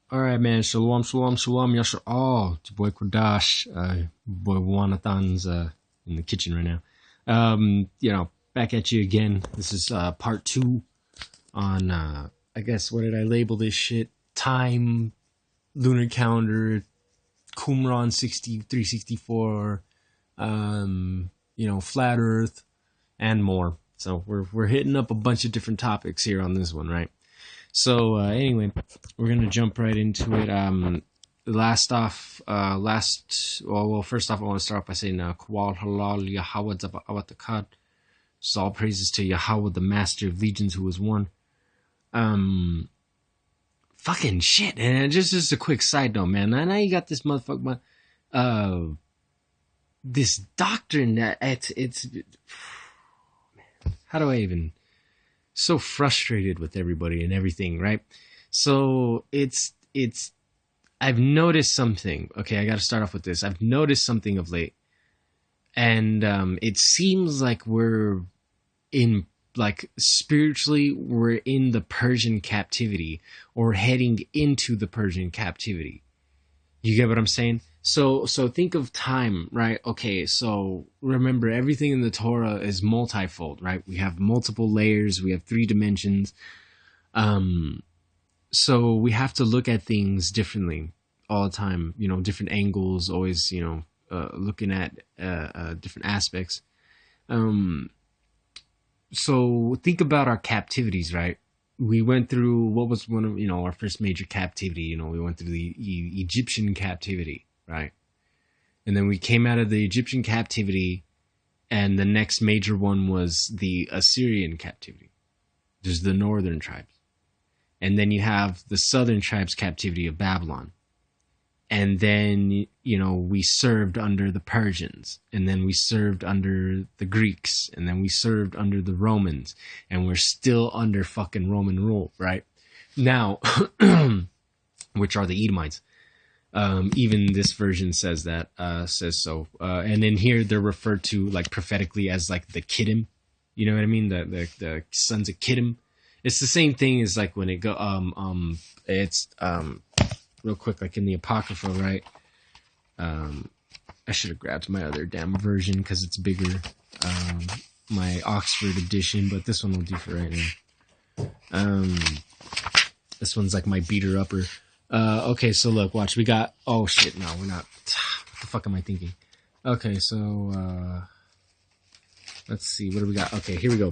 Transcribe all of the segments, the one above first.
All right, man. Shalom, shalom, shalom. Yasha. Oh, it's your boy Kodash. Boy Wanathan's in the kitchen right now. Back at you again. This is part 2 on, I guess, what did I label this shit? Time, lunar calendar, qumran 6364, flat Earth, and more. So we're hitting up a bunch of different topics here on this one, right? So anyway, we're gonna jump right into it. First off, I want to start off by saying Kawal Halal Yahweh Zabawatakad. So all praises to Yahweh, the Master of Legions, who was one. Fucking shit, and just a quick side note, man. I know you got this motherfucker, this doctrine that it's how do I even? So frustrated with everybody and everything, right? So it's I've noticed something. Okay, I got to start off with this. I've noticed something of late, and it seems like we're in, like, spiritually we're in the Persian captivity or heading into the Persian captivity. You get what I'm saying? So think of time, right? Okay, so remember, everything in the Torah is multifold, right? We have multiple layers, we have 3 dimensions. So we have to look at things differently all the time, different angles, always, looking at different aspects. So think about our captivities, right? We went through, what was one of, our first major captivity, we went through the Egyptian captivity, right? And then we came out of the Egyptian captivity, and the next major one was the Assyrian captivity. There's the northern tribes. And then you have the southern tribes' captivity of Babylon. And then, we served under the Persians, and then we served under the Greeks, and then we served under the Romans, and we're still under fucking Roman rule, right? Now, which are the Edomites. Even this version says that, says so. And in here, they're referred to, like, prophetically as, like, the Kittim. You know what I mean? The sons of Kittim. It's the same thing as, like, when it go, real quick, like in the Apocrypha, right? I should have grabbed my other damn version because it's bigger. My Oxford edition, but this one will do for right now. This one's like my beater upper. Okay, so look, watch. We got... Oh, shit, no, we're not. What the fuck am I thinking? Okay, so, let's see. What do we got? Okay, here we go.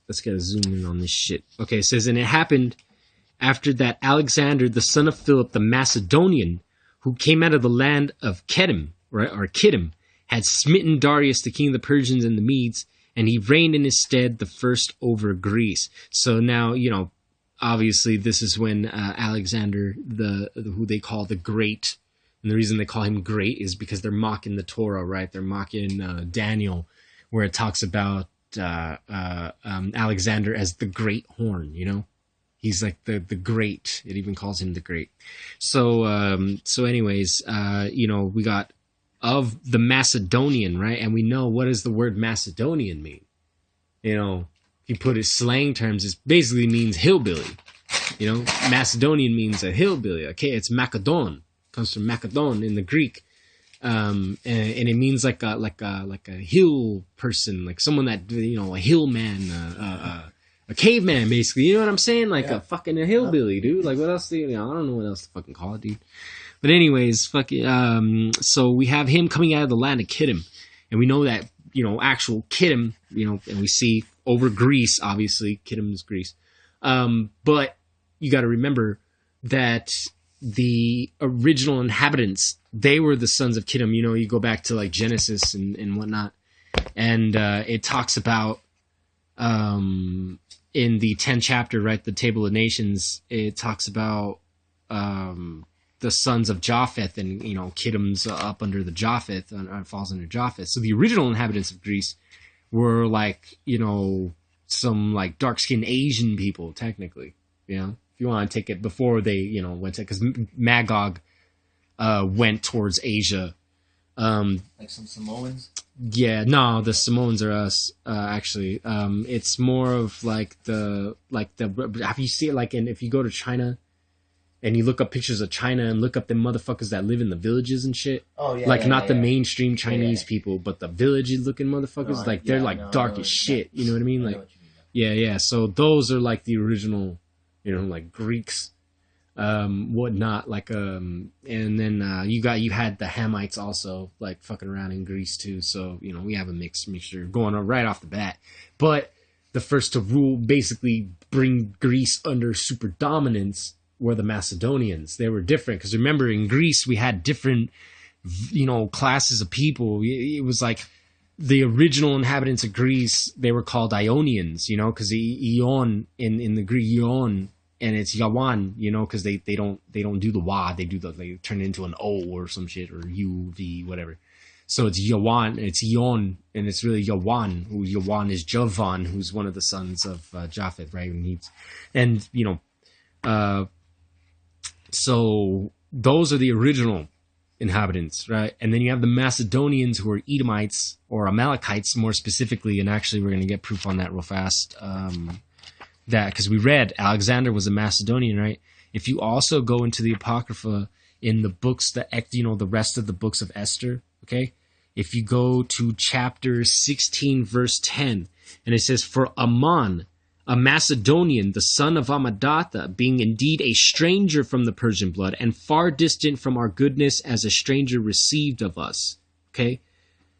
Let's get a zoom in on this shit. Okay, it says, and it happened after that Alexander, the son of Philip the Macedonian, who came out of the land of Kedem, right, or Kittim, had smitten Darius, the king of the Persians and the Medes, and he reigned in his stead the first over Greece. So now, obviously this is when Alexander, who they call the Great, and the reason they call him Great is because they're mocking the Torah, right? They're mocking Daniel, where it talks about Alexander as the Great Horn, He's like the Great. It even calls him the Great. So anyways, we got of the Macedonian, right? And we know, what does the word Macedonian mean? If you put it slang terms, it basically means hillbilly. Macedonian means a hillbilly. Okay, it's Macedon. Comes from Macedon in the Greek. And it means like a hill person, like someone that, a hill man, a caveman, basically. You know what I'm saying? Like a fucking hillbilly, dude. Like, what else do I don't know what else to fucking call it, dude. But anyways, so we have him coming out of the land of Kittim. And we know that, actual Kittim, and we see over Greece, obviously. Kittim is Greece. But you got to remember that the original inhabitants, they were the sons of Kittim. You go back to, like, Genesis and whatnot. And it talks about... in the 10th chapter, right, the Table of Nations, it talks about the sons of Japheth, and Kittim's up under the Japheth, falls under Japheth. So the original inhabitants of Greece were like, some like dark-skinned Asian people, technically. If you want to take it before they, went to, because Magog went towards Asia. Like some Samoans? Yeah, no, the Samoans are us, actually. It's more of like the, have you seen, like, if you go to China and you look up pictures of China and look up the motherfuckers that live in the villages and shit. Oh yeah. Like yeah, not yeah, the yeah. mainstream Chinese people, but the villagey looking motherfuckers. No, like they're yeah, like no, dark no, as shit. You know what I mean? I know Like what you mean. yeah. So those are like the original, you know, like Greeks, whatnot. Like and then you had the Hamites also like fucking around in Greece too. So you know we have a mixture going on right off the bat. But the first to rule, basically bring Greece under super dominance, were the Macedonians. They were different because remember in Greece we had different, you know, classes of people. It was like the original inhabitants of Greece, they were called Ionians, you know, because the Ion in the Greek Ion, and it's Yawan, you know, because they don't do the wa, they turn it into an O or some shit or U V whatever. So it's Yawan, it's Ion, and it's really Yawan. Who Yawan is Javan, who's one of the sons of Japheth, right? And you know, so those are the original inhabitants, right? And then you have the Macedonians, who are Edomites or Amalekites more specifically, and actually we're going to get proof on that real fast. That because we read Alexander was a Macedonian, right? If you also go into the Apocrypha in the books, the rest of the books of Esther, okay? If you go to chapter 16, verse 10, and it says, "For Ammon, a Macedonian, the son of Amadatha, being indeed a stranger from the Persian blood, and far distant from our goodness as a stranger received of us." Okay?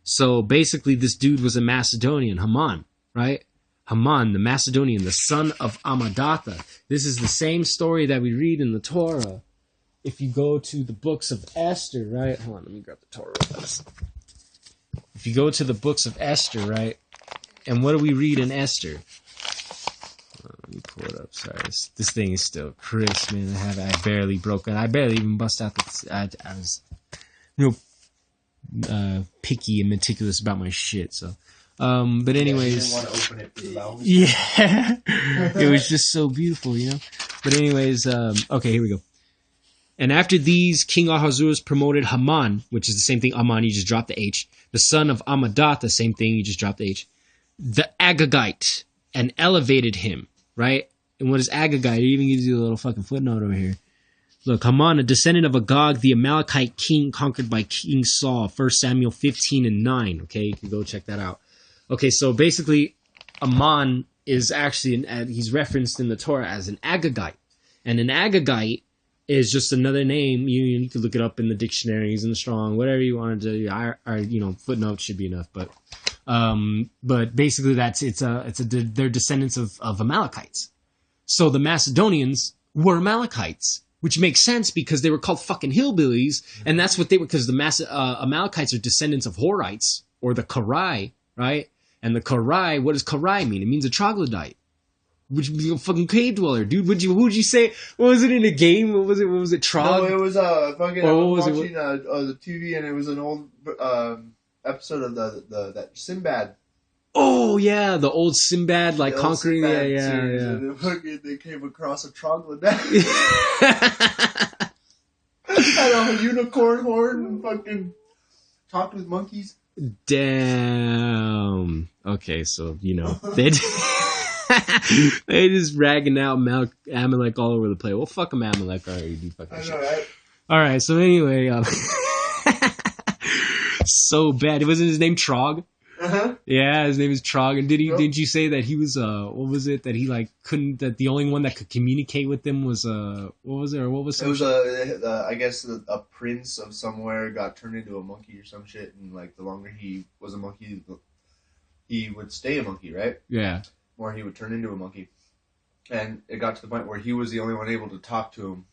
So basically this dude was a Macedonian, Haman, right? Haman, the Macedonian, the son of Amadatha. This is the same story that we read in the Torah. If you go to the books of Esther, right? Hold on, let me grab the Torah real fast. If you go to the books of Esther, right? And what do we read in Esther? Let me pull it up. Sorry, this thing is still crisp, man. I barely broke it. I barely even bust out I was real picky and meticulous about my shit. So, but anyways, Yeah, you didn't want to open it for the lounge. Yeah, it was just so beautiful, you know. But anyways, okay, here we go. And after these, King Ahasuerus promoted Haman, which is the same thing, Aman, you just dropped the H, the son of Amadatha, same thing, you just dropped the H, the Agagite, and elevated him, right? And what is Agagite? It even gives you a little fucking footnote over here. Look, Haman, a descendant of Agag, the Amalekite king conquered by King Saul, 1 Samuel 15 and 9, okay? You can go check that out. Okay, so basically, Aman is actually, he's referenced in the Torah as an Agagite. And an Agagite is just another name. You can look it up in the dictionaries and the Strong, whatever you want to do. You know, footnotes should be enough. But basically, they're descendants of Amalekites. So the Macedonians were Amalekites, which makes sense because they were called fucking hillbillies, and that's what they were. Because the Amalekites are descendants of Horites or the Karai, right? And the Karai, what does Karai mean? It means a troglodyte. Which would be a fucking cave dweller, dude. Who would you say? What was it in a game? What was it? Trog? No, it was fucking. I Or was what was watching the TV, and it was an old episode of that Sinbad. Oh yeah, the old Sinbad like The old conquering. Sinbad Yeah. And they came across a troglodyte. Had a unicorn horn and fucking talked with monkeys. Damn. Okay, so you know they just ragging out Amalek all over the place. Well, fuck 'em, Amalek. All right, you do fucking shit. I know, right? All right, so anyway, so bad. Wasn't his name Trog? Uh-huh. Yeah, his name is Trog. And did you say that he was what was it that he like couldn't, that the only one that could communicate with them was what was it, or what was it? It was I guess a prince of somewhere got turned into a monkey or some shit, and like the longer he was a monkey, he would stay a monkey, right? Yeah. Or he would turn into a monkey, and it got to the point where he was the only one able to talk to him.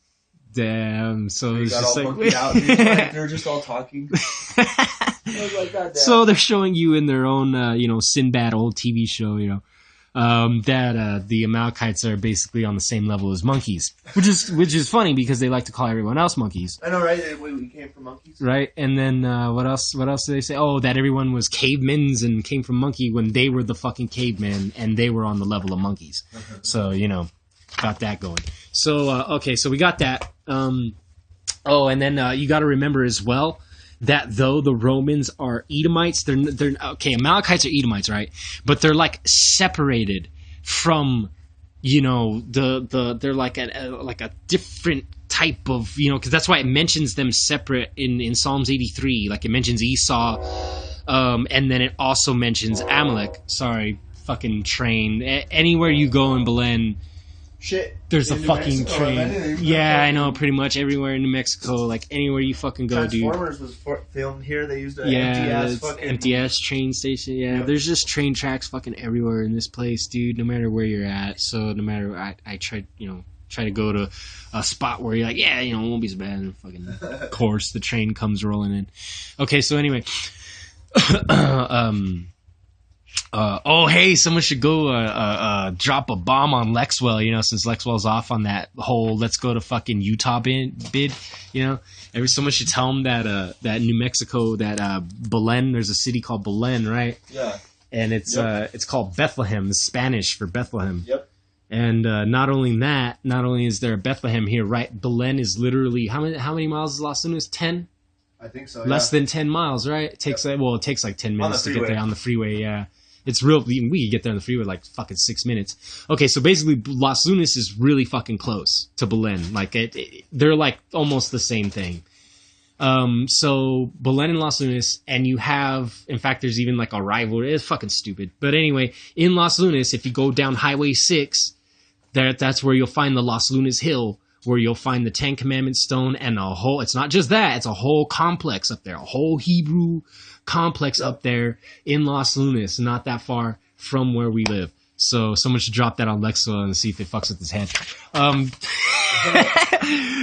Damn. So He it's got just all like monkeyed out, and they're just all talking. I was like, God damn. So they're showing you in their own, Sinbad old TV show, that the Amalekites are basically on the same level as monkeys, which is funny because they like to call everyone else monkeys. I know, right? We came from monkeys, right? And then what else? What else do they say? Oh, that everyone was cavemen's and came from monkey when they were the fucking cavemen and they were on the level of monkeys. So got that going. So okay, so we got that. And then you got to remember as well that though the Romans are Edomites, they're okay. Amalekites are Edomites, right? But they're like separated from, they're like a different type of, because that's why it mentions them separate in Psalms 83. Like it mentions Esau, and then it also mentions Amalek. Sorry, fucking train. Anywhere you go in Belen, Shit. there's a In New fucking Mexico, train. if anything, Yeah, I know. Pretty much everywhere in New Mexico, like anywhere you fucking go, dude. Transformers was filmed here. They used an empty ass train station. Yeah, Yep. there's just train tracks fucking everywhere in this place, dude. No matter where you're at. So no matter, I try to go to a spot where you're like, yeah, it won't be so bad. And fucking, of course, the train comes rolling in. Okay, so anyway, oh hey, someone should go drop a bomb on Lexwell, since Lexwell's off on that whole let's go to fucking Utah bid, someone should tell him that that New Mexico, that Belen, there's a city called Belen, right? Yeah. And it's called Bethlehem, it's Spanish for Bethlehem. Yep. And not only is there a Bethlehem here, right? Belen is literally how many miles is Los Lunas? 10? I think so. Less than 10 miles, right? It takes it takes like 10 minutes to get there on the freeway. Yeah, it's real. We could get there on the freeway like fucking 6 minutes. Okay, so basically, Los Lunas is really fucking close to Belen. Like they're like almost the same thing. So Belen and Los Lunas, and you have, in fact, there's even like a rivalry. It's fucking stupid, but anyway, in Los Lunas, if you go down Highway 6, that's where you'll find the Los Lunas Hill, where you'll find the Ten Commandments stone and it's not just that, it's a whole complex up there, a whole Hebrew complex up there in Los Lunas, not that far from where we live. So someone should drop that on Lexwell and see if it fucks with his head.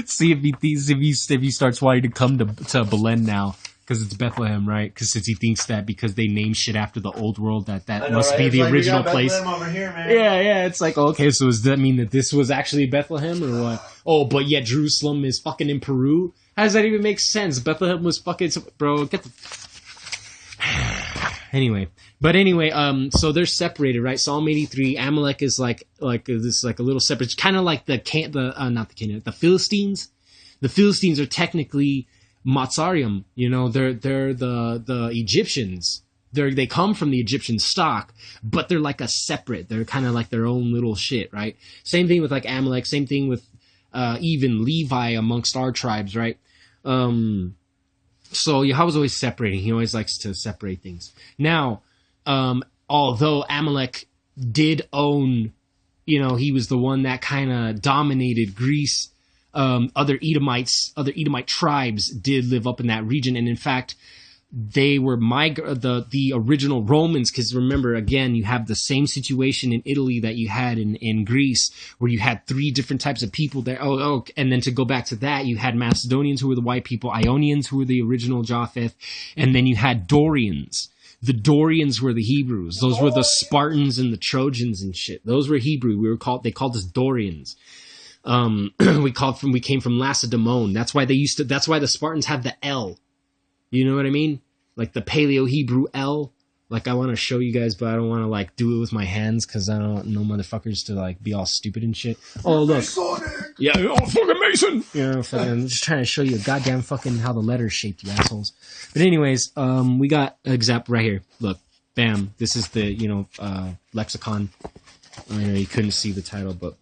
See if he starts wanting to come to Belen now, because it's Bethlehem, right? Because since he thinks that because they name shit after the old world, that must be the original place. Over here, man. Yeah, it's like, okay, so does that mean that this was actually Bethlehem or what? Oh, but yet Jerusalem is fucking in Peru? How does that even make sense? Bethlehem was fucking... Bro, get the... Anyway, so they're separated, right? Psalm 83, Amalek is like this, like a little separate. It's kind of like the Philistines. The Philistines are technically Matsarium, they're the Egyptians. They come from the Egyptian stock, but they're like a separate. They're kind of like their own little shit, right? Same thing with like Amalek. Same thing with even Levi amongst our tribes, right? So Yahweh's always separating. He always likes to separate things. Now, although Amalek did own, he was the one that kind of dominated Greece. Other Edomite tribes did live up in that region, and in fact, they were the original Romans. Because remember, again, you have the same situation in Italy that you had in Greece, where you had 3 different types of people there. And then to go back to that, you had Macedonians, who were the white people, Ionians, who were the original Japheth, and then you had Dorians. The Dorians were the Hebrews. Those were the Spartans and the Trojans and shit. Those were Hebrew. They called us Dorians. We came from Lacedaemon. That's why the Spartans have the L. You know what I mean? Like the Paleo Hebrew L. Like I want to show you guys, but I don't want to like do it with my hands because I don't know motherfuckers to like be all stupid and shit. Oh look, yeah, fucking Mason. Fucking just trying to show you a goddamn fucking how the letters shaped, you assholes. But anyways, we got an example right here. Look, bam. This is the lexicon. I know you couldn't see the title, but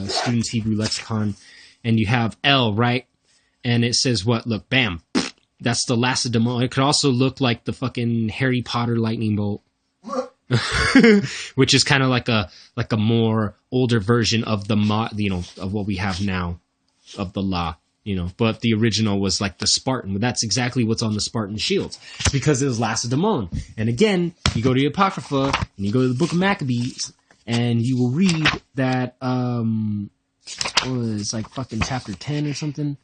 Student's Hebrew Lexicon, and you have L, right? And it says what? Look, bam. That's the Lacedaemon. It could also look like the fucking Harry Potter lightning bolt, which is kind of like a more older version of the of what we have now, of the La. But the original was like the Spartan. That's exactly what's on the Spartan shields. It's because it was Lacedaemon. And again, you go to the Apocrypha and you go to the Book of Maccabees, and you will read that it's like fucking chapter 10 or something.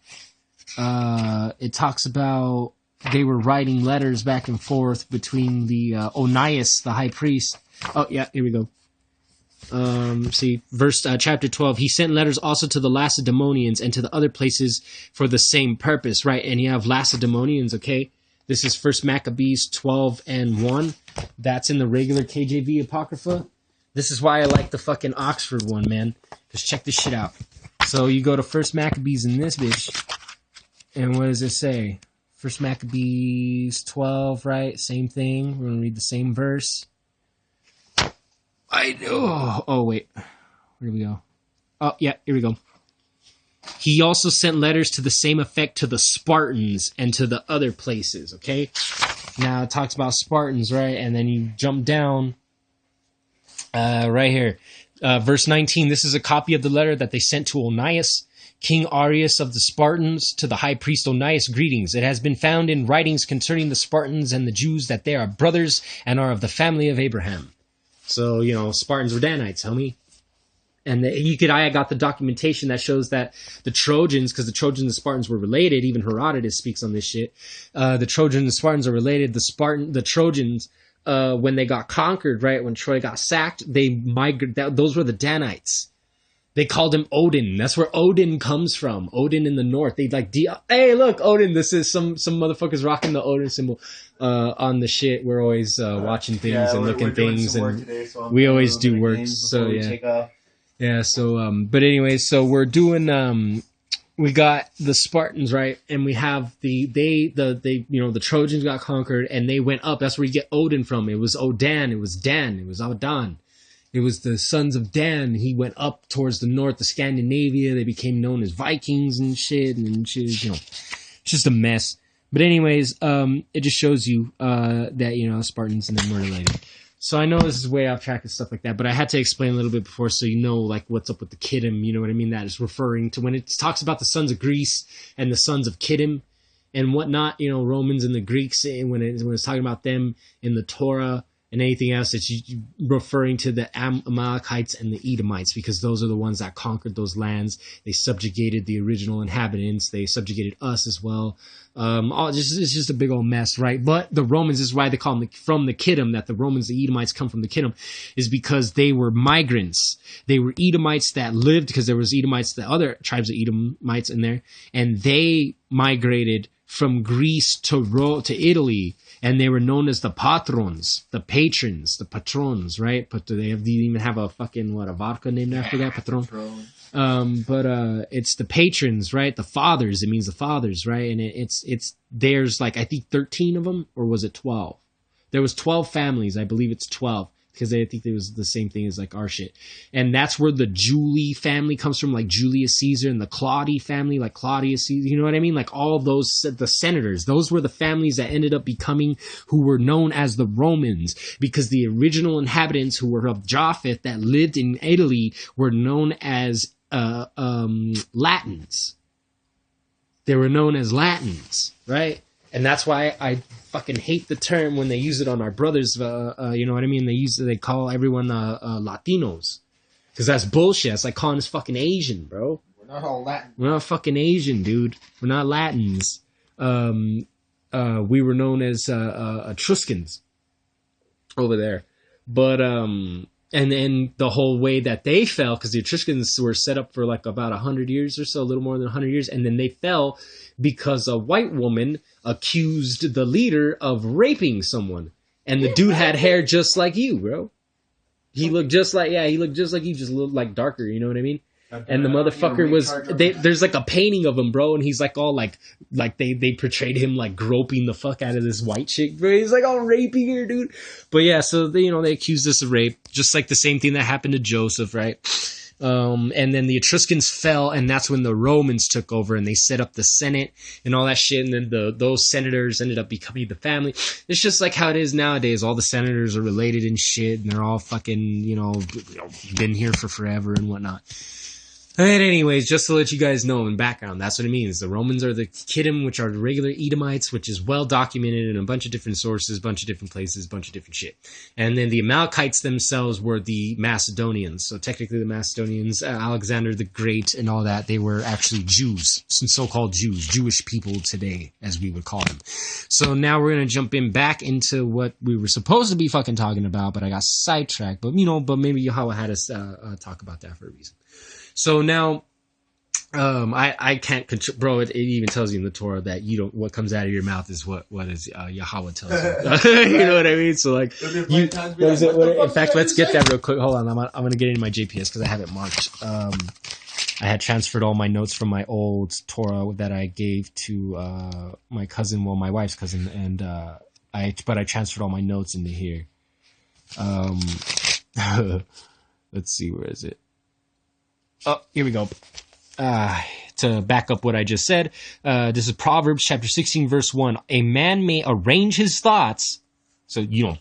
It talks about they were writing letters back and forth between the Onias, the high priest. Oh yeah, here we go. See, chapter 12. He sent letters also to the Lacedaemonians and to the other places for the same purpose, right? And you have Lacedaemonians, okay? This is 1 Maccabees 12:1. That's in the regular KJV Apocrypha. This is why I like the fucking Oxford one, man. Just check this shit out. So you go to 1 Maccabees in this bitch. And what does it say? 1 Maccabees 12, right? Same thing. We're going to read the same verse. Oh, wait. Where do we go? Oh, yeah, here we go. He also sent letters to the same effect to the Spartans and to the other places, okay? Now it talks about Spartans, right? And then you jump down right here. Verse 19, this is a copy of the letter that they sent to Onias, King Arius of the Spartans, to the high priest Onias, greetings. It has been found in writings concerning the Spartans and the Jews that they are brothers and are of the family of Abraham. So, you know, Spartans were Danites, homie. And I got the documentation that shows that the Trojans, because the Trojans and the Spartans were related, even Herodotus speaks on this shit. The Trojans and the Spartans are related. The Trojans, when they got conquered, right, when Troy got sacked, they migrated. Those were the Danites. They called him Odin. That's where Odin comes from. Odin in the north. They like, hey, look, Odin. This is some motherfuckers rocking the Odin symbol on the shit. We're always watching things and looking things, and today, so we always do work. So yeah. Yeah, so, but anyway, so we're doing, we got the Spartans, right? And we have the Trojans got conquered and they went up. That's where you get Odin from. It was Odan, it was Dan, it was Aldan. It was the sons of Dan. He went up towards the north of Scandinavia. They became known as Vikings and shit, you know, it's just a mess. But anyways, it just shows you, that, you know, Spartans and them were related. So I know this is way off track and stuff like that, but I had to explain a little bit before so you know, like, what's up with the Kittim, you know what I mean? That is referring to when it talks about the sons of Greece and the sons of Kittim and whatnot, you know, Romans and the Greeks, when it's talking about them in the Torah and anything else, it's referring to the Amalekites and the Edomites, because those are the ones that conquered those lands. They subjugated the original inhabitants. They subjugated us as well. It's just a big old mess, right? But the Romans, is why they call them from the Kittim, that the Romans, the Edomites, come from the Kittim, is because they were migrants. They were Edomites that lived, because there was Edomites, the other tribes of Edomites in there, and they migrated from Greece to Italy, and they were known as the patrons, the patrons, the patrons, right? But do they even have a fucking, a vodka named after that, patron? It's the patrons, right? The fathers, it means the fathers, right? And there's like, I think 13 of them, or was it 12? There was 12 families, I believe it's 12. Because I think it was the same thing as like our shit. And that's where the Julie family comes from, like Julius Caesar, and the Claudi family, like Claudius Caesar, you know what I mean? Like all those, the senators, those were the families that ended up becoming who were known as the Romans, because the original inhabitants who were of Japheth that lived in Italy were known as Latins. They were known as Latins, right? And that's why I fucking hate the term when they use it on our brothers. You know what I mean? They call everyone Latinos, because that's bullshit. It's like calling us fucking Asian, bro. We're not all Latin. We're not fucking Asian, dude. We're not Latins. We were known as Etruscans over there, but and then the whole way that they fell, because the Etruscans were set up for like about 100 years or so, a little more than 100 years, and then they fell because a white woman accused the leader of raping someone, and the dude had hair just like you, bro. He looked just like you, just a little like darker, you know what I mean? And the motherfucker was, there's like a painting of him, bro, and he's like all like they portrayed him like groping the fuck out of this white chick, bro. He's like all raping her, dude. But yeah, so they accused us of rape, just like the same thing that happened to Joseph, right? And then the Etruscans fell, and that's when the Romans took over, and they set up the Senate and all that shit, and then those senators ended up becoming the family. It's just like how it is nowadays. All the senators are related and shit, and they're all fucking, been here for forever and whatnot. And anyways, just to let you guys know in background, that's what it means. The Romans are the Kittim, which are the regular Edomites, which is well documented in a bunch of different sources, bunch of different places, bunch of different shit. And then the Amalekites themselves were the Macedonians. So technically the Macedonians, Alexander the Great and all that, they were actually Jews, some so-called Jews, Jewish people today, as we would call them. So now we're going to jump in back into what we were supposed to be fucking talking about, but I got sidetracked. But maybe Yahweh had us talk about that for a reason. So now, I can't control, bro. It even tells you in the Torah that what comes out of your mouth is what is Yahweh tells you. You know what I mean? So like, in fact, let's get that real quick. Hold on, I'm gonna get into my JPS because I have it marked. I had transferred all my notes from my old Torah that I gave to my cousin, my wife's cousin, and I transferred all my notes into here. Let's see, where is it? Oh, here we go. to back up what I just said. This is Proverbs chapter 16, verse 1. A man may arrange his thoughts. So, you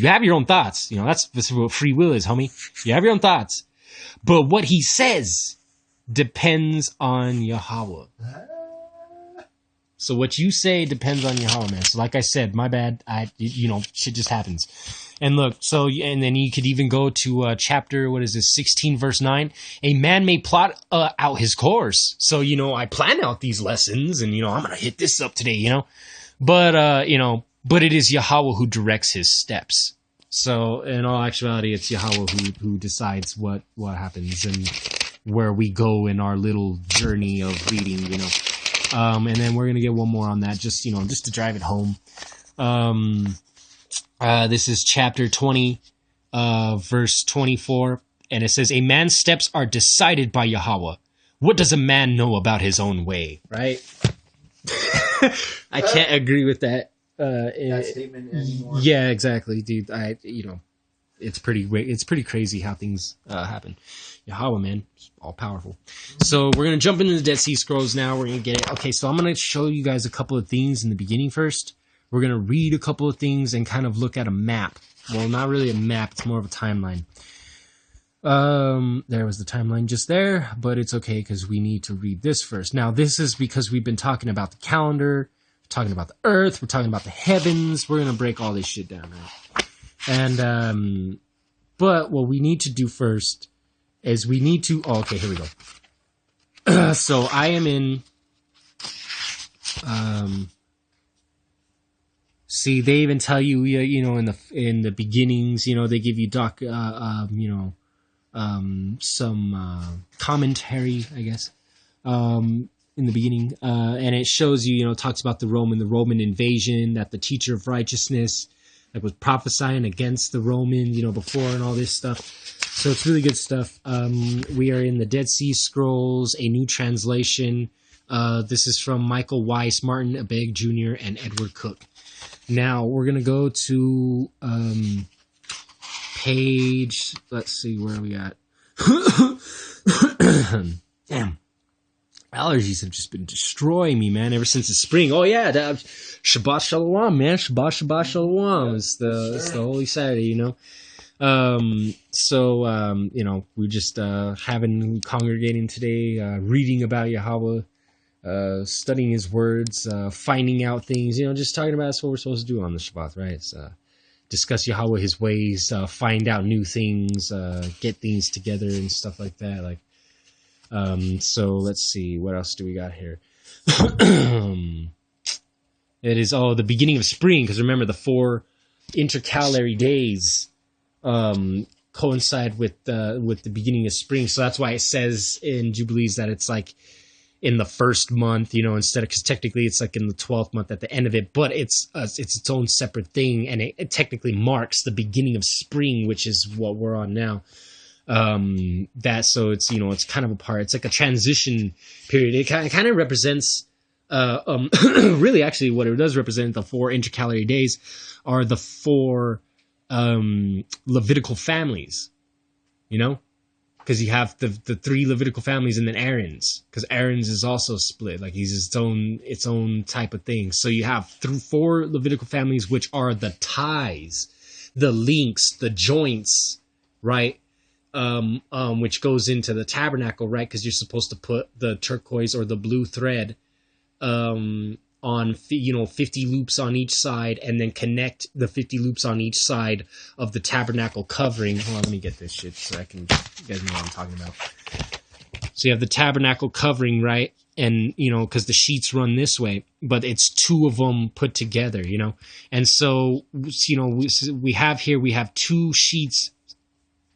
have your own thoughts. That's what free will is, homie. You have your own thoughts. But what he says depends on Yahweh. So what you say depends on Yahweh, man. So like I said, my bad. Shit just happens. And look, and then you could even go to chapter, 16, verse 9. A man may plot out his course. So, I plan out these lessons and, I'm going to hit this up today, But it is Yahweh who directs his steps. So in all actuality, it's Yahweh who decides what happens and where we go in our little journey of reading, And then we're going to get one more on that, just to drive it home. This is chapter 20, verse 24. And it says, a man's steps are decided by Yahweh. What does a man know about his own way? Right? I can't agree with that. That statement anymore. Yeah, exactly, dude. It's pretty crazy how things happen. Yahweh, man, all powerful. So we're gonna jump into the Dead Sea Scrolls now. We're gonna get it. Okay, so I'm gonna show you guys a couple of things in the beginning first. We're gonna read a couple of things and kind of look at a map. Well, not really a map. It's more of a timeline. There was the timeline just there, but it's okay because we need to read this first. Now, this is because we've been talking about the calendar. Talking about the earth, we're talking about the heavens. We're gonna break all this shit down, right? And but what we need to do first is we need to. Oh, okay, here we go. So I am in. See, they even tell you, in the beginnings, they give you some commentary, I guess. In the beginning, and it shows you, talks about the Roman invasion, that the teacher of righteousness was prophesying against the Roman, before, and all this stuff. So it's really good stuff. We are in the Dead Sea Scrolls, a new translation. This is from Michael Weiss, Martin Abegg Jr., and Edward Cook. Now we're gonna go to page. Let's see, where are we at? Damn. Allergies have just been destroying me, man, ever since the spring. Oh, yeah, Shabbat Shalom, man. Shabbat Shalom. It's the Holy Saturday, we're just congregating today, reading about Yahweh, studying his words, finding out things, just talking about that's what we're supposed to do on the Shabbat, right? It's discuss Yahweh, his ways, find out new things, get things together and stuff like that, so let's see, what else do we got here? It is the beginning of spring, because remember the 4 intercalary days coincide with the beginning of spring, so that's why it says in Jubilees that it's in the first month, instead of, because technically it's in the 12th month at the end of it, but it's its own separate thing, and it technically marks the beginning of spring, which is what we're on now. So it's, it's kind of a part, it's like a transition period. It kind of represents, really actually what it does represent, the 4 intercalary days are the 4, Levitical families, because you have the 3 Levitical families and then Aaron's, because Aaron's is also split, he's its own type of thing. So you have 4 Levitical families, which are the ties, the links, the joints, right? Which goes into the tabernacle, right? Because you're supposed to put the turquoise or the blue thread on 50 loops on each side, and then connect the 50 loops on each side of the tabernacle covering. Hold on, let me get this shit so you guys know what I'm talking about. So you have the tabernacle covering, right? And, because the sheets run this way, but it's 2 of them put together, And so, we have 2 sheets,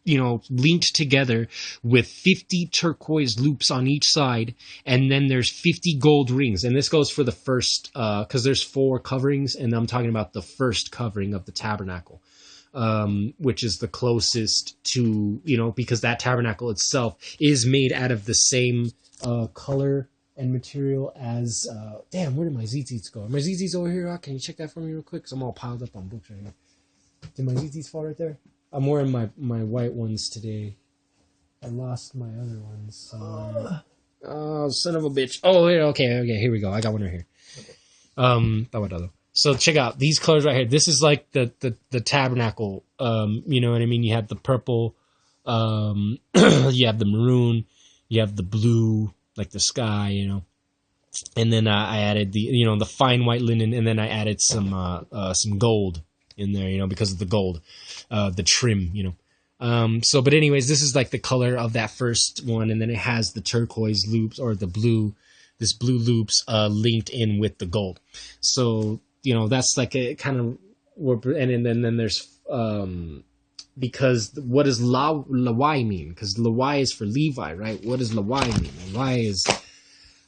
linked together with 50 turquoise loops on each side, and then there's 50 gold rings. And this goes for the first, because there's 4 coverings, and I'm talking about the first covering of the tabernacle, which is the closest to, because that tabernacle itself is made out of the same color and material as, damn, where did my ZZs go? Are my ZZs over here? Can you check that for me real quick? Because I'm all piled up on books right now. Did my ZZs fall right there? I'm wearing my white ones today. I lost my other ones somewhere. Oh, son of a bitch. Oh, okay, here we go. I got one right here. So check out these colors right here. This is like the tabernacle. You know what I mean? You have the purple, you have the maroon, you have the blue, like the sky, you know. And then I added the fine white linen, and then I added some gold in there, you know, because of the gold, the trim, you know. But anyways, this is like the color of that first one, and then it has the turquoise loops or the blue loops linked in with the gold. So you know that's like a kind of, and then there's because what does Lawai mean? Because Lawai is for Levi, right? What does Lawai mean? Lawai is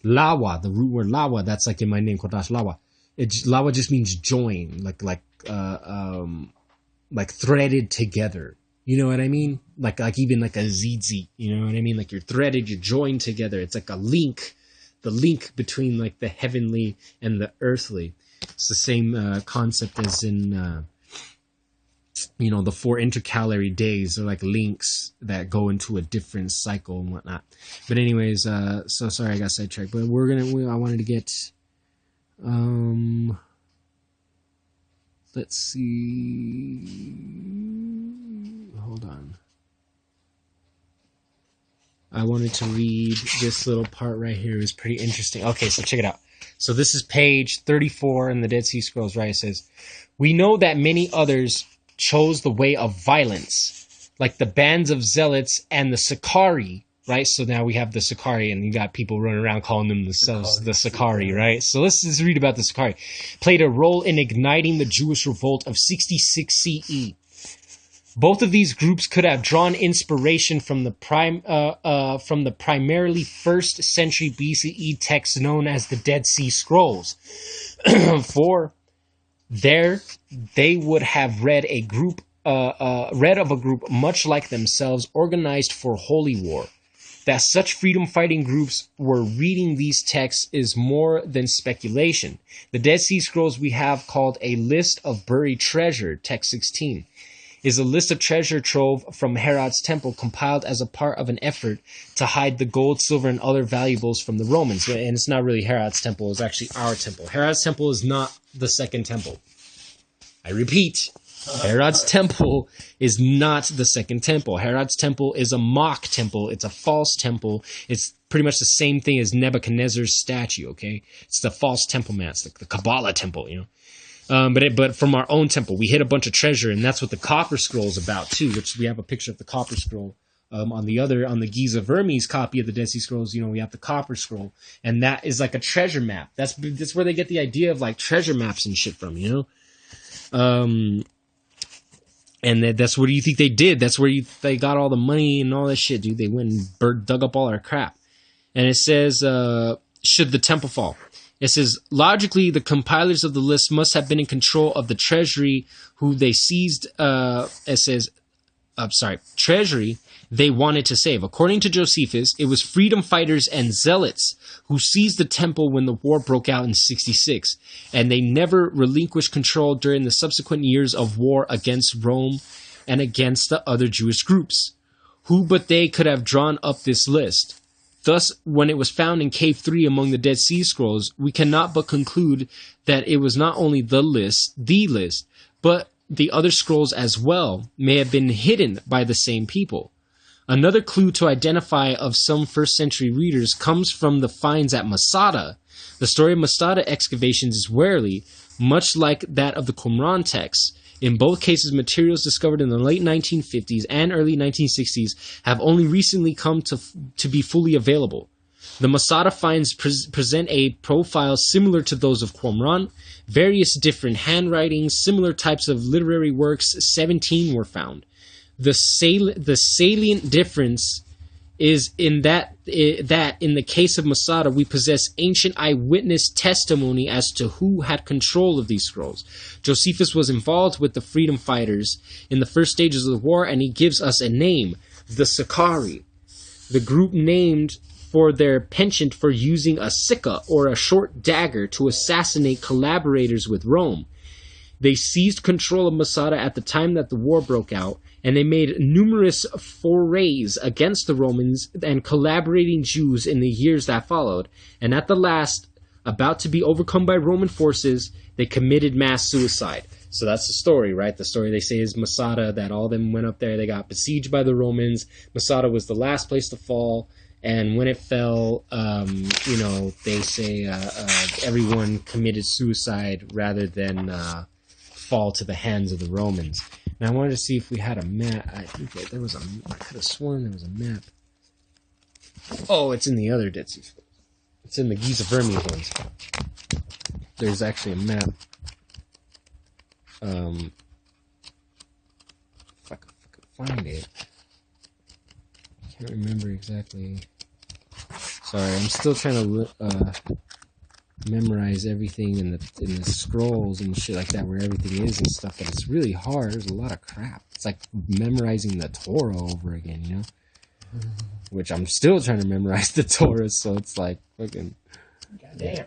Lawa, the root word Lawa. That's like in my name, Kodash Lawa. Lawa just means join, like threaded together. You know what I mean? Like even like a ZZ. You know what I mean? Like you're threaded, you're joined together. It's like a link, the link between like the heavenly and the earthly. It's the same concept as in the 4 intercalary days. They're like links that go into a different cycle and whatnot. But anyways, so sorry I got sidetracked. But I wanted to get let's see. Hold on. I wanted to read this little part right here. It's pretty interesting. Okay, so check it out. So this is page 34 in the Dead Sea Scrolls, right? It says, "We know that many others chose the way of violence, like the bands of zealots and the Sicarii," right? So now we have the Sicarii, and you got people running around calling them themselves the Sicarii, right? So let's just read about the Sicarii. Played a role in igniting the Jewish revolt of 66 CE. Both of these groups could have drawn inspiration from the primarily 1st century BCE texts known as the Dead Sea Scrolls. For there, they would have read of a group much like themselves, organized for holy war. That such freedom-fighting groups were reading these texts is more than speculation. The Dead Sea Scrolls we have called a list of buried treasure, text 16. Is a list of treasure trove from Herod's temple compiled as a part of an effort to hide the gold, silver, and other valuables from the Romans. And it's not really Herod's temple, it's actually our temple. Herod's temple is not the second temple. I repeat, Herod's temple is not the second temple. Herod's temple is a mock temple. It's a false temple. It's pretty much the same thing as Nebuchadnezzar's statue, okay? It's the false temple man. It's like the Kabbalah temple, you know? But from our own temple, we hid a bunch of treasure, and that's what the Copper Scroll is about too. Which we have a picture of the Copper Scroll on the Giza Vermes copy of the Dead Sea Scrolls. You know, we have the Copper Scroll, and that is like a treasure map. That's where they get the idea of like treasure maps and shit from. You know, and that's what do you think they did? That's where they got all the money and all that shit, dude. They went and dug up all our crap. And it says, should the temple fall? It says, logically, the compilers of the list must have been in control of the treasury who they seized, treasury they wanted to save. According to Josephus, it was freedom fighters and zealots who seized the temple when the war broke out in 66, and they never relinquished control during the subsequent years of war against Rome and against the other Jewish groups. Who but they could have drawn up this list? Thus, when it was found in Cave 3 among the Dead Sea Scrolls, we cannot but conclude that it was not only the list, but the other scrolls as well may have been hidden by the same people. Another clue to identify of some first century readers comes from the finds at Masada. The story of Masada excavations is wary, much like that of the Qumran texts. In both cases, materials discovered in the late 1950s and early 1960s have only recently come to be fully available. The Masada finds present a profile similar to those of Qumran. Various different handwritings, similar types of literary works, 17 were found. The salient difference is in that in the case of Masada, we possess ancient eyewitness testimony as to who had control of these scrolls. Josephus was involved with the freedom fighters in the first stages of the war, and he gives us a name, the Sicarii, the group named for their penchant for using a sicca, or a short dagger, to assassinate collaborators with Rome. They seized control of Masada at the time that the war broke out, and they made numerous forays against the Romans and collaborating Jews in the years that followed. And at the last, about to be overcome by Roman forces, they committed mass suicide. So that's the story, right? The story they say is Masada, that all of them went up there. They got besieged by the Romans. Masada was the last place to fall. And when it fell, they say everyone committed suicide rather than fall to the hands of the Romans. And I wanted to see if we had a map. I think there was I could have sworn there was a map. Oh, it's in the other Dead Sea Scrolls. It's in the Giza Vermes ones. There's actually a map. If I could find it. I can't remember exactly. Sorry, I'm still trying to memorize everything in the scrolls and shit like that, where everything is and stuff. But it's really hard. There's a lot of crap. It's like memorizing the Torah over again, you know? Which I'm still trying to memorize the Torah, so it's like fucking. Goddamn.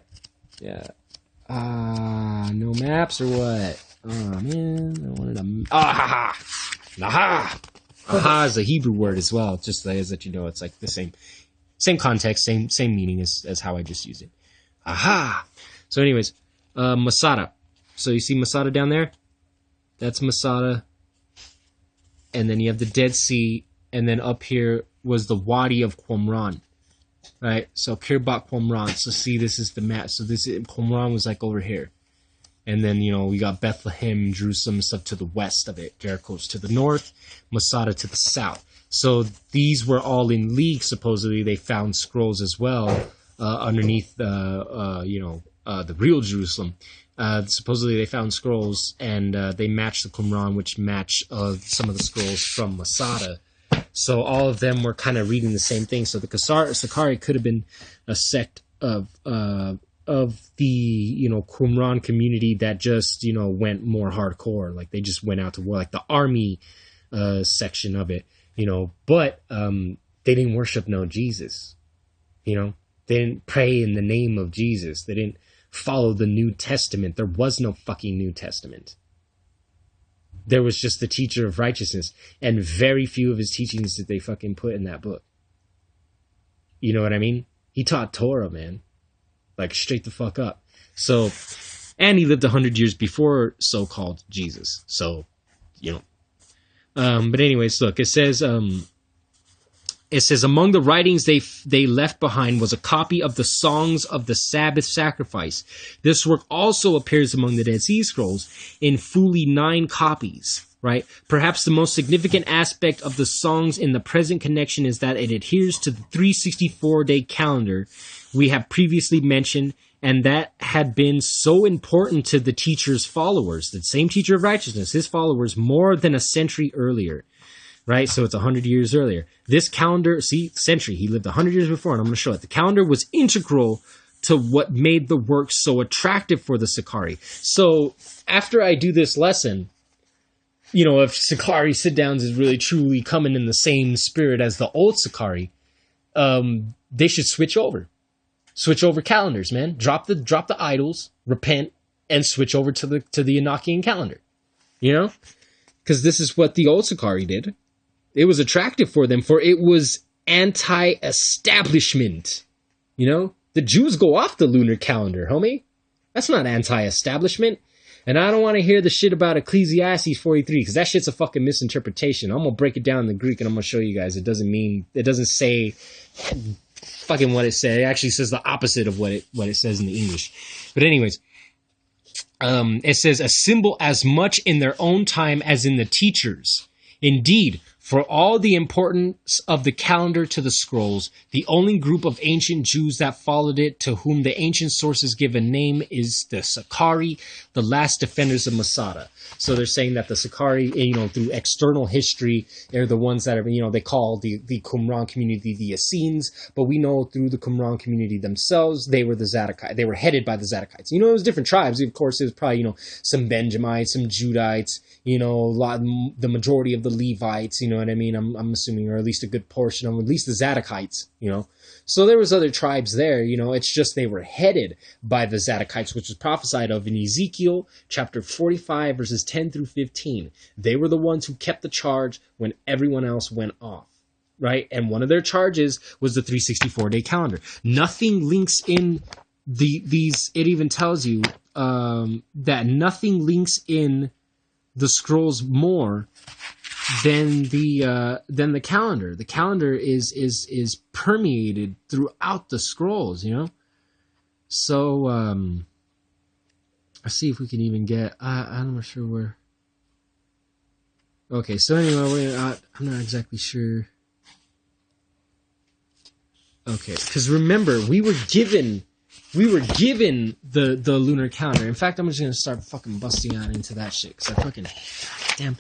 Yeah. No maps or what? Oh man, I wanted a. Aha! Aha! Aha is a Hebrew word as well. Just as that, you know, it's like the same context, same meaning as how I just used it. Aha! So, anyways, Masada. So you see Masada down there? That's Masada. And then you have the Dead Sea, and then up here was the Wadi of Qumran. Right? So Kirbat Qumran. So see, this is the map. So Qumran was like over here. And then, you know, we got Bethlehem, Jerusalem, stuff to the west of it. Jericho's to the north, Masada to the south. So these were all in league, supposedly. They found scrolls as well underneath the real Jerusalem. Supposedly they found scrolls, and they matched the Qumran, which match some of the scrolls from Masada. So all of them were kind of reading the same thing. So the Sakari could have been a sect of the, you know, Qumran community that just, you know, went more hardcore. Like they just went out to war, like the army section of it, you know. But they didn't worship no Jesus, you know. They didn't pray in the name of Jesus. They didn't follow the New Testament. There was no fucking New Testament. There was just the teacher of righteousness, and very few of his teachings did they fucking put in that book. You know what I mean? He taught Torah, man. Like, straight the fuck up. So, and he lived 100 years before so-called Jesus. So, you know. But anyways, look, it says among the writings they left behind was a copy of the Songs of the Sabbath Sacrifice. This work also appears among the Dead Sea Scrolls in fully 9 copies. Right? Perhaps the most significant aspect of the songs in the present connection is that it adheres to the 364-day calendar we have previously mentioned, and that had been so important to the teacher's followers, the same teacher of righteousness, his followers, more than a century earlier. Right? So it's 100 years earlier. This calendar, century, he lived 100 years before, and I'm going to show it. The calendar was integral to what made the work so attractive for the Sakari. So after I do this lesson, you know, if Sakari sit-downs is really truly coming in the same spirit as the old Sakari, they should switch over. Switch over calendars, man. Drop the idols, repent, and switch over to the Enochian calendar. You know? Because this is what the old Sakari did. It was attractive for them, for it was anti-establishment. You know? The Jews go off the lunar calendar, homie. That's not anti-establishment. And I don't want to hear the shit about Ecclesiastes 43, because that shit's a fucking misinterpretation. I'm going to break it down in the Greek, and I'm going to show you guys. It doesn't say fucking what it says. It actually says the opposite of what it says in the English. But anyways, it says, a symbol as much in their own time as in the teachers. Indeed, for all the importance of the calendar to the scrolls, the only group of ancient Jews that followed it, to whom the ancient sources give a name, is the Sakari, the last defenders of Masada. So they're saying that the Sakari, you know, through external history, they're the ones that are, you know, they call the Qumran community the Essenes, but we know through the Qumran community themselves, they were the Zadokites. They were headed by the Zadokites. You know, it was different tribes. Of course, it was probably, you know, some Benjamites, some Judites, you know, the majority of the Levites, you know, know what I mean? I'm assuming, or at least a good portion of them, at least the Zadokites, you know. So there was other tribes there, you know. It's just they were headed by the Zadokites, which was prophesied of in Ezekiel chapter 45, verses 10 through 15. They were the ones who kept the charge when everyone else went off, right? And one of their charges was the 364-day calendar. Nothing links in these. It even tells you that nothing links in the scrolls more than the calendar. The calendar is permeated throughout the scrolls, you know. So let's see if we can even get. I'm not sure where. Okay, so anyway, I'm not exactly sure. Okay, because remember, we were given the lunar calendar. In fact, I'm just gonna start fucking busting out into that shit because I fucking damn.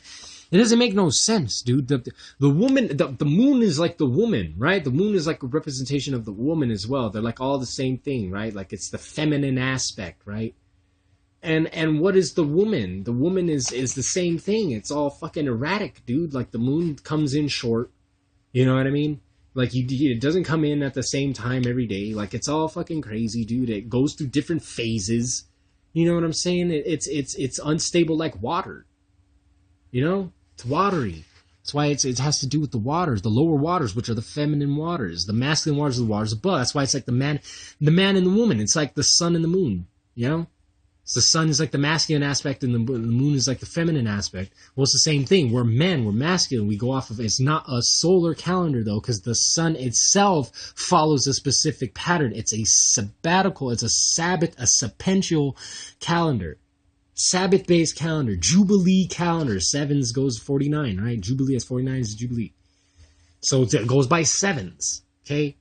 It doesn't make no sense, dude. The woman, the moon is like the woman, right? The moon is like a representation of the woman as well. They're like all the same thing, right? Like it's the feminine aspect, right? And what is the woman? The woman is the same thing. It's all fucking erratic, dude. Like the moon comes in short. You know what I mean? Like it doesn't come in at the same time every day. Like it's all fucking crazy, dude. It goes through different phases. You know what I'm saying? It's unstable like water. You know, it's watery. That's why it has to do with the waters, the lower waters, which are the feminine waters, the masculine waters are the waters above. That's why it's like the man and the woman. It's like the sun and the moon. You know. So the sun is like the masculine aspect and the moon is like the feminine aspect. Well, it's the same thing. We're men, we're masculine. We go off of, it's not a solar calendar though, because the sun itself follows a specific pattern. It's a sabbatical, it's a Sabbath, a sequential calendar. Sabbath-based calendar, Jubilee calendar. Sevens goes 49, right? Jubilee has 49 is Jubilee. So it goes by sevens, okay?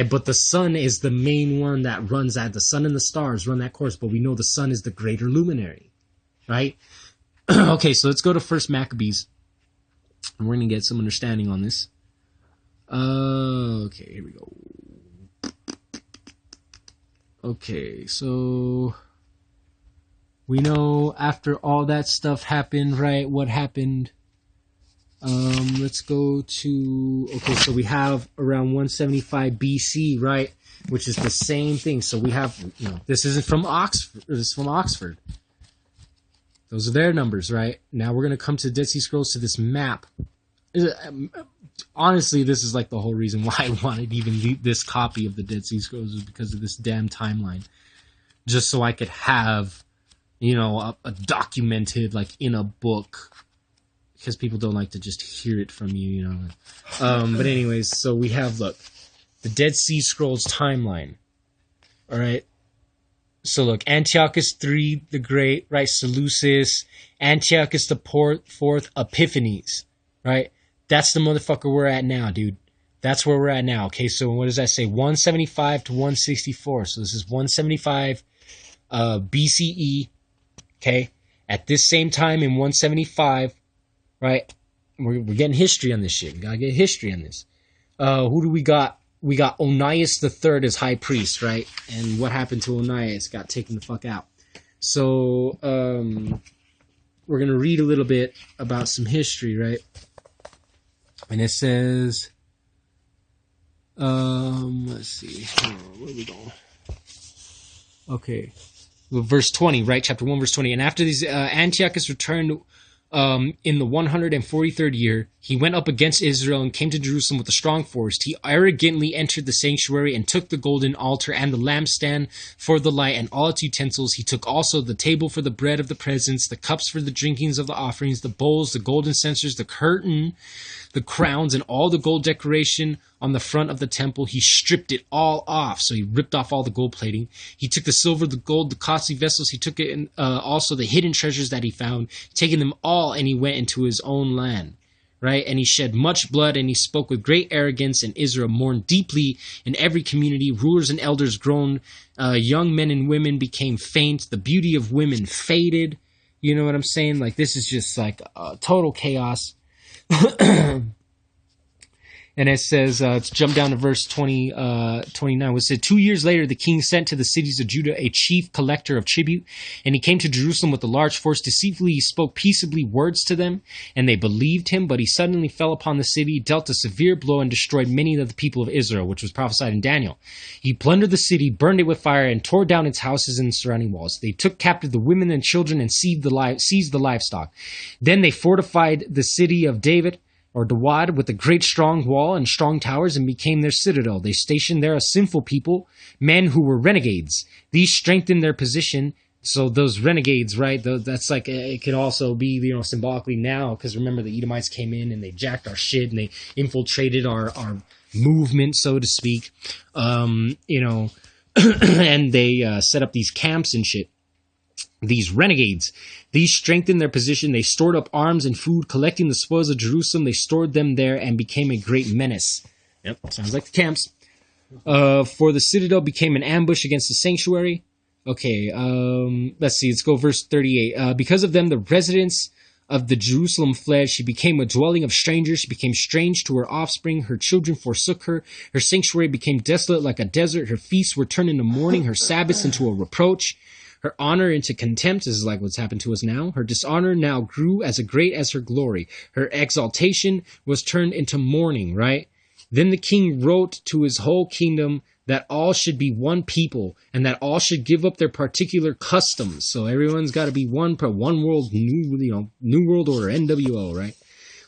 But the sun is the main one that runs that. The sun and the stars run that course, but we know the sun is the greater luminary, right? Okay, so let's go to First Maccabees, and we're going to get some understanding on this. Okay, here we go. Okay, so we know after all that stuff happened, right? What happened? Let's go to, okay, so we have around 175 BC, right? Which is the same thing. So we have, you know, this isn't from Oxford, this is from Oxford. Those are their numbers, right? Now we're going to come to Dead Sea Scrolls to this map. Honestly, this is like the whole reason why I wanted even this copy of the Dead Sea Scrolls was because of this damn timeline. Just so I could have, you know, a documented, like in a book, because people don't like to just hear it from you, you know. But anyways, so we have, look, the Dead Sea Scrolls timeline. All right. So look, Antiochus III the Great, right? Seleucus, Antiochus the Fourth, Epiphanes, right? That's the motherfucker we're at now, dude. That's where we're at now. Okay, so what does that say? 175 to 164. So this is 175 BCE. Okay, at this same time in 175. Right, we're getting history on this shit. We gotta get history on this. Who do we got? We got Onias III as high priest, right? And what happened to Onias? Got taken the fuck out. So we're gonna read a little bit about some history, right? And it says, let's see, where are we going? Okay, well, verse 20, right? Chapter 1, verse 20. And after these, Antiochus returned. In the 143rd year, he went up against Israel and came to Jerusalem with a strong force. He arrogantly entered the sanctuary and took the golden altar and the lampstand for the light and all its utensils. He took also the table for the bread of the presence, the cups for the drinkings of the offerings, the bowls, the golden censers, the curtain, the crowns, and all the gold decoration on the front of the temple. He stripped it all off. So he ripped off all the gold plating. He took the silver, the gold, the costly vessels. He took it, and also the hidden treasures that he found, taking them all, and he went into his own land. Right? And he shed much blood, and he spoke with great arrogance, and Israel mourned deeply in every community. Rulers and elders groaned. Young men and women became faint. The beauty of women faded. You know what I'm saying? Like, this is just like total chaos. And it says, let's jump down to verse 29. It said, 2 years later, the king sent to the cities of Judah a chief collector of tribute, and he came to Jerusalem with a large force. Deceitfully, he spoke peaceably words to them, and they believed him. But he suddenly fell upon the city, dealt a severe blow, and destroyed many of the people of Israel, which was prophesied in Daniel. He plundered the city, burned it with fire, and tore down its houses and surrounding walls. They took captive the women and children and seized the livestock. Then they fortified the city of David, or Dawad, with a great strong wall and strong towers, and became their citadel. They stationed there a sinful people, men who were renegades. These strengthened their position. So those renegades, right? That's like, it could also be, symbolically now, because remember the Edomites came in and they jacked our shit and they infiltrated our movement, so to speak. And they set up these camps and shit. These renegades, these strengthened their position. They stored up arms and food, collecting the spoils of Jerusalem. They stored them there and became a great menace. Yep, sounds like the camps. For the citadel became an ambush against the sanctuary. Okay, let's see. Let's go verse 38. Because of them, the residents of the Jerusalem fled. She became a dwelling of strangers. She became strange to her offspring. Her children forsook her. Her sanctuary became desolate like a desert. Her feasts were turned into mourning. Her Sabbaths into a reproach. Her honor into contempt. This is like what's happened to us now. Her dishonor now grew as great as her glory. Her exaltation was turned into mourning, right? Then the king wrote to his whole kingdom that all should be one people and that all should give up their particular customs. So everyone's got to be one world, new world order, NWO, right?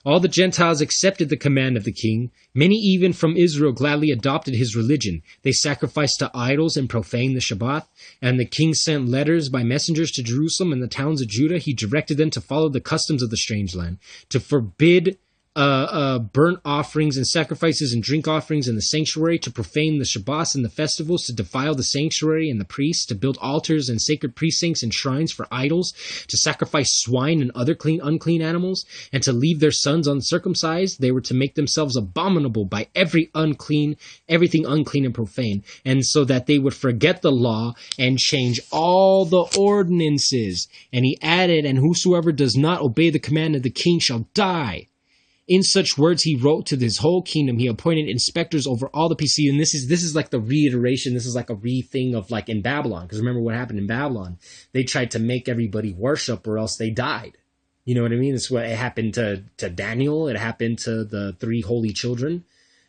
All the Gentiles accepted the command of the king. Many even from Israel gladly adopted his religion. They sacrificed to idols and profaned the Shabbat. And the king sent letters by messengers to Jerusalem and the towns of Judah. He directed them to follow the customs of the strange land, to forbid burnt offerings and sacrifices and drink offerings in the sanctuary, to profane the Shabbats and the festivals, to defile the sanctuary and the priests, to build altars and sacred precincts and shrines for idols, to sacrifice swine and other unclean animals, and to leave their sons uncircumcised. They were to make themselves abominable by everything unclean and profane, and so that they would forget the law and change all the ordinances. And he added, and whosoever does not obey the command of the king shall die. In such words he wrote to his whole kingdom. He appointed inspectors over all the PC. And this is like the reiteration. This is like a re-thing of like in Babylon. Because remember what happened in Babylon. They tried to make everybody worship or else they died. You know what I mean? It's what it happened to Daniel. It happened to the 3 holy children.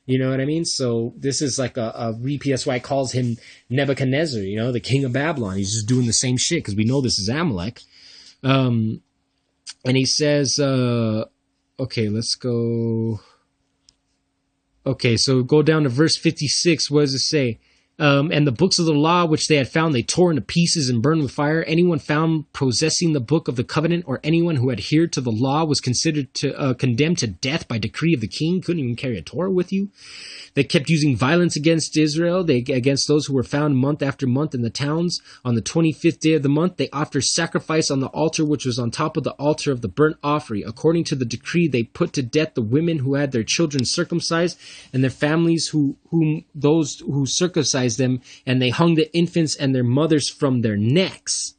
You know what I mean? So this is like a repeat. That's why it calls him Nebuchadnezzar, the king of Babylon. He's just doing the same shit because we know this is Amalek. And he says... Okay, let's go. Okay, so go down to verse 56. What does it say? And the books of the law which they had found, they tore into pieces and burned with fire. Anyone found possessing the book of the covenant, or anyone who adhered to the law, was considered to condemned to death by decree of the king. Couldn't even carry a Torah with you. They kept using violence against Israel, against those who were found month after month in the towns. On the 25th day of the month, they offered sacrifice on the altar which was on top of the altar of the burnt offering. According to the decree, they put to death the women who had their children circumcised, and their families those who circumcised them, and they hung the infants and their mothers from their necks.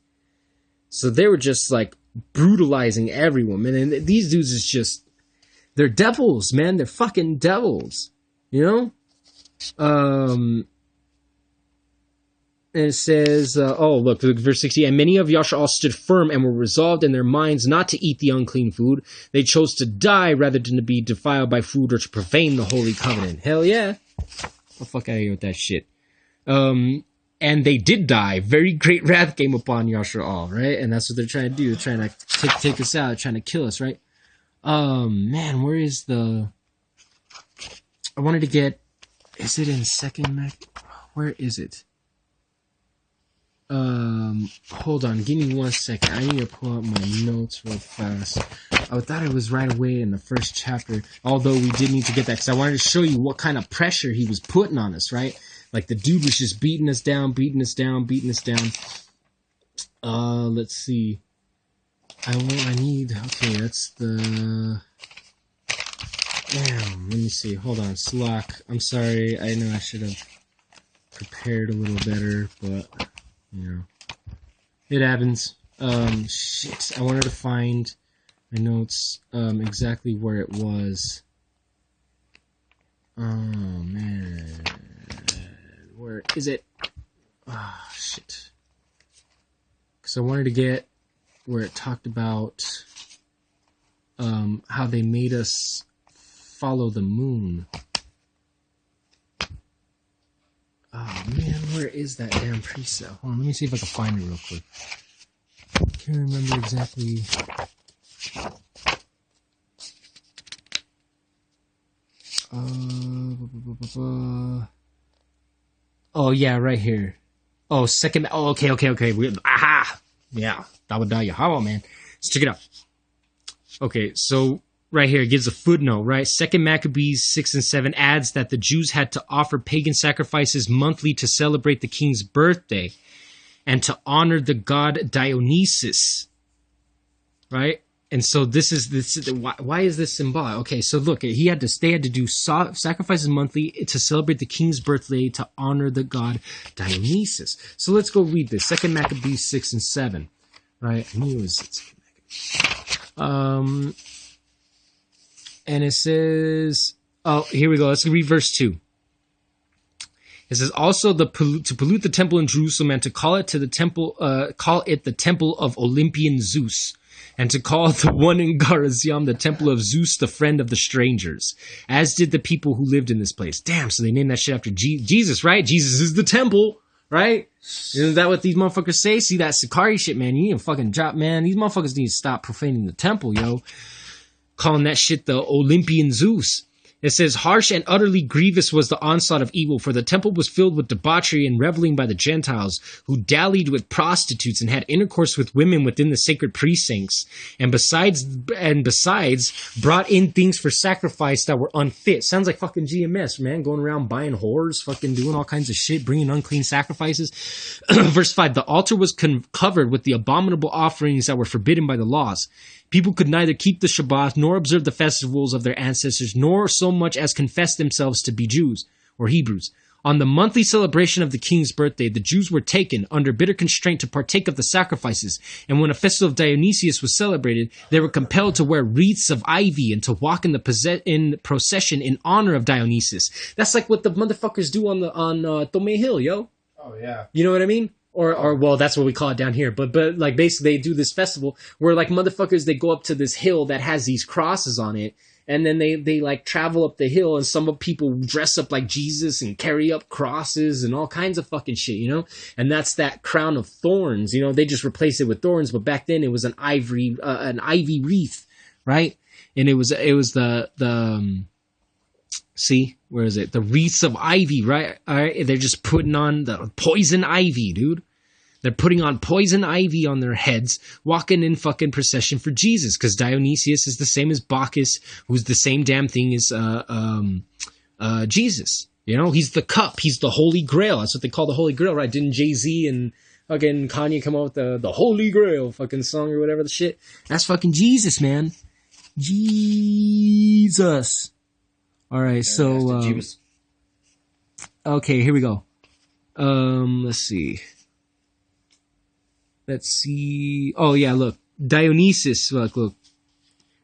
So they were just like brutalizing everyone, man. And these dudes is just, they're devils, man. They're fucking devils. And it says, look, verse 60, and many of Yasha'al stood firm and were resolved in their minds not to eat the unclean food. They chose to die rather than to be defiled by food or to profane the holy covenant. Hell yeah. The fuck out of here with that shit. And they did die. Very great wrath came upon Yasha'al, right? And that's what they're trying to do. They're trying to take us out. They're trying to kill us, right? Man, where is the... I wanted to get... Is it in second Mac? Where is it? Hold on. Give me 1 second. I need to pull up my notes real fast. I thought it was right away in the first chapter. Although we did need to get that because I wanted to show you what kind of pressure he was putting on us, right? Like the dude was just beating us down. Let's see. Okay, that's the... Damn, let me see. Hold on, Slack. I'm sorry. I know I should have prepared a little better, but, it happens. Shit. I wanted to find my notes, exactly where it was. Oh man, where is it? Ah, shit. Because I wanted to get where it talked about how they made us follow the moon. Oh man, where is that damn precept? Hold on, let me see if I can find it real quick. Can't remember exactly. Oh yeah, right here. Oh, second. Oh, okay. Aha. Yeah, Dawa Yahweh, man. Let's check it out. Okay, so right here it gives a footnote, right? Second Maccabees 6 and 7 adds that the Jews had to offer pagan sacrifices monthly to celebrate the king's birthday and to honor the god Dionysus, right? And so why is this symbolic? Okay, so look, they had to do sacrifices monthly to celebrate the king's birthday to honor the god Dionysus. So let's go read this. Second Maccabees 6 and 7, right? I knew it was Second Maccabees. And it says, oh, here we go. Let's read verse 2. It says, also to pollute the temple in Jerusalem and to call it the temple of Olympian Zeus, and to call the one in Garaziam the temple of Zeus, the friend of the strangers, as did the people who lived in this place. Damn, so they named that shit after Jesus, right? Jesus is the temple, right? Isn't that what these motherfuckers say? See that Sakari shit, man? You need to fucking drop, man. These motherfuckers need to stop profaning the temple, yo. Calling that shit the Olympian Zeus. It says, harsh and utterly grievous was the onslaught of evil, for the temple was filled with debauchery and reveling by the Gentiles, who dallied with prostitutes and had intercourse with women within the sacred precincts, and besides brought in things for sacrifice that were unfit. Sounds like fucking GMS, man, going around buying whores, fucking doing all kinds of shit, bringing unclean sacrifices. Verse 5, the altar was covered with the abominable offerings that were forbidden by the laws. People could neither keep the Shabbat nor observe the festivals of their ancestors, nor so much as confess themselves to be Jews or Hebrews. On the monthly celebration of the king's birthday, the Jews were taken under bitter constraint to partake of the sacrifices, and when a festival of Dionysius was celebrated, they were compelled to wear wreaths of ivy and to walk in procession in honor of Dionysius. That's like what the motherfuckers do on Tomei Hill, yo. Oh yeah. You know what I mean? Or well, that's what we call it down here. But like basically they do this festival where like motherfuckers, they go up to this hill that has these crosses on it, and then they like travel up the hill, and some people dress up like Jesus and carry up crosses and all kinds of fucking shit, you know? And that's that crown of thorns, you know? They just replace it with thorns, but back then it was an ivy wreath, right? And it was see, where is it? The wreaths of ivy, right? All right, they're just putting on the poison ivy, dude. They're putting on poison ivy on their heads, walking in fucking procession for Jesus, because Dionysius is the same as Bacchus, who's the same damn thing as Jesus. You know, he's the cup, he's the Holy Grail. That's what they call the Holy Grail, right? Didn't Jay-Z and fucking Kanye come out with the Holy Grail fucking song or whatever the shit? That's fucking Jesus, man. Jesus. All right, so okay, here we go. Let's see. Oh yeah, look, Dionysus. Look,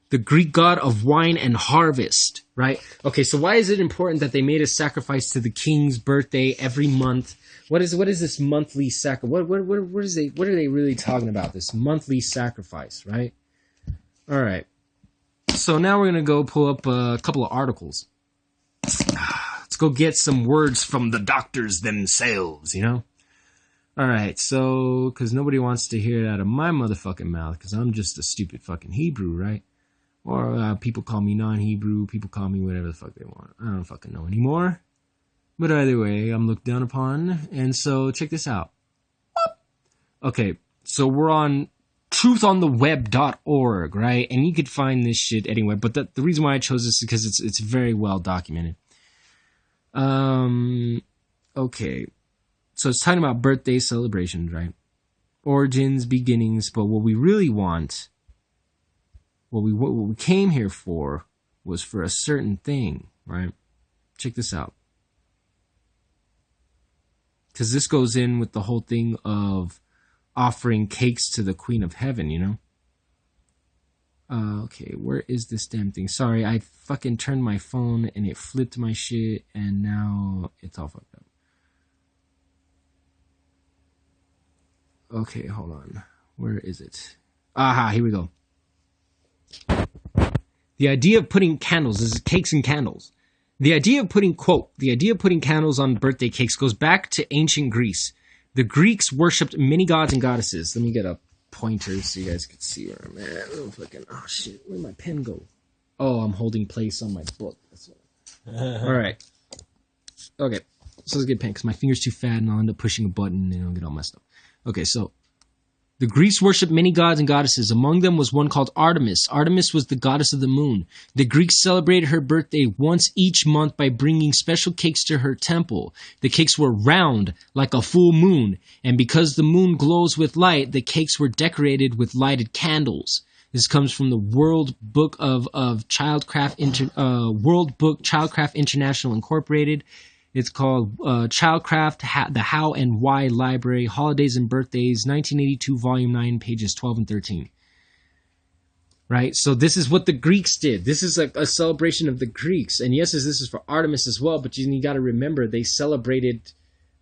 the Greek god of wine and harvest. Right. Okay, so why is it important that they made a sacrifice to the king's birthday every month? What is this monthly sacrifice? What are they really talking about? This monthly sacrifice, right? All right. So now we're gonna go pull up a couple of articles. Let's go get some words from the doctors themselves, you know? All right, so, because nobody wants to hear it out of my motherfucking mouth, because I'm just a stupid fucking Hebrew, right? Or people call me non-Hebrew, people call me whatever the fuck they want. I don't fucking know anymore. But either way, I'm looked down upon, and so check this out. Okay, so we're on truthontheweb.org, right? And you could find this shit anywhere, but the reason why I chose this is because it's very well documented. Okay. So it's talking about birthday celebrations, right? Origins, beginnings, but what we really want, what we came here for, was for a certain thing, right? Check this out. Because this goes in with the whole thing of offering cakes to the Queen of Heaven, you know? Okay, where is this damn thing? Sorry, I fucking turned my phone and it flipped my shit, and now it's all fucked up. Okay, hold on. Where is it? Aha, here we go. The idea of putting candles, this is cakes and candles. The idea of putting, quote, the idea of putting candles on birthday cakes goes back to ancient Greece. The Greeks worshipped many gods and goddesses. Let me get a pointer so you guys can see where I'm at. Oh, fucking, oh shit, where'd my pen go? Oh, I'm holding place on my book. That's what. All right. Okay, so let's get a pen because my finger's too fat and I'll end up pushing a button and I'll get all messed up. Okay, so the Greeks worshipped many gods and goddesses. Among them was one called Artemis. Artemis was the goddess of the moon. The Greeks celebrated her birthday once each month by bringing special cakes to her temple. The cakes were round, like a full moon, and because the moon glows with light, the cakes were decorated with lighted candles. This comes from the World Book of World Book Childcraft International Incorporated. It's called Childcraft, the How and Why Library, Holidays and Birthdays, 1982, Volume 9, pages 12 and 13. Right? So this is what the Greeks did. This is a celebration of the Greeks. And yes, this is for Artemis as well, but you got to remember they celebrated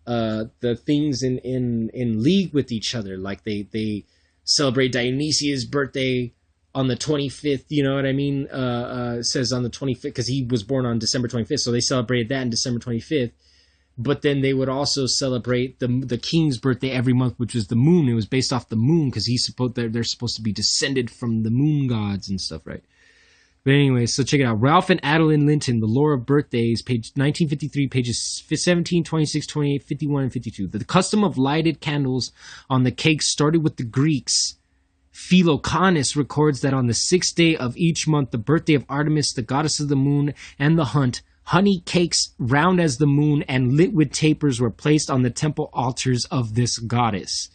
the things in league with each other. Like they celebrate Dionysius' birthday on the 25th, you know what I mean? It says on the 25th, because he was born on December 25th, so they celebrated that on December 25th. But then they would also celebrate the king's birthday every month, which was the moon. It was based off the moon, because they're supposed to be descended from the moon gods and stuff, right? But anyway, so check it out. Ralph and Adeline Linton, The Lore of Birthdays, page 1953, pages 17, 26, 28, 51, and 52. The custom of lighted candles on the cakes started with the Greeks. Philocanus records that on the 6th day of each month, the birthday of Artemis, the goddess of the moon and the hunt, honey cakes round as the moon and lit with tapers were placed on the temple altars of this goddess.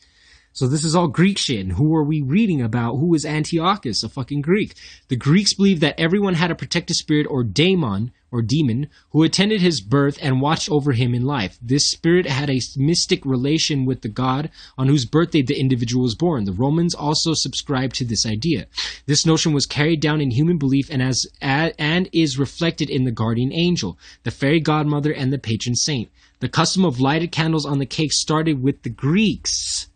So this is all Greek shit. And who are we reading about? Who is Antiochus, a fucking Greek? The Greeks believed that everyone had a protective spirit or daemon, or demon, who attended his birth and watched over him in life. This spirit had a mystic relation with the god on whose birthday the individual was born. The Romans also subscribed to this idea. This notion was carried down in human belief and is reflected in the guardian angel, the fairy godmother, and the patron saint. The custom of lighted candles on the cake started with the Greeks.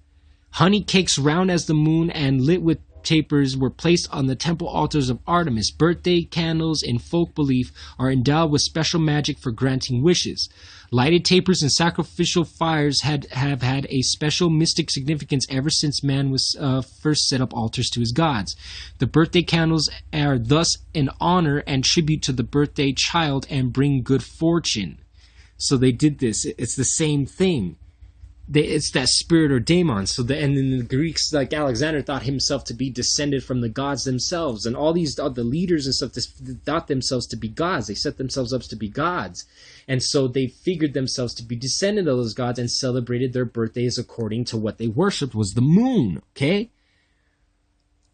Honey cakes round as the moon and lit with tapers were placed on the temple altars of Artemis. Birthday candles, in folk belief, are endowed with special magic for granting wishes. Lighted tapers and sacrificial fires have had a special mystic significance ever since man was first set up altars to his gods. The birthday candles are thus an honor and tribute to the birthday child and bring good fortune. So they did this. It's the same thing. It's that spirit or daemon. So and then the Greeks, like Alexander, thought himself to be descended from the gods themselves, and all these the leaders and stuff thought themselves to be gods. They set themselves up to be gods, and so they figured themselves to be descended of those gods and celebrated their birthdays according to what they worshipped was the moon. Okay.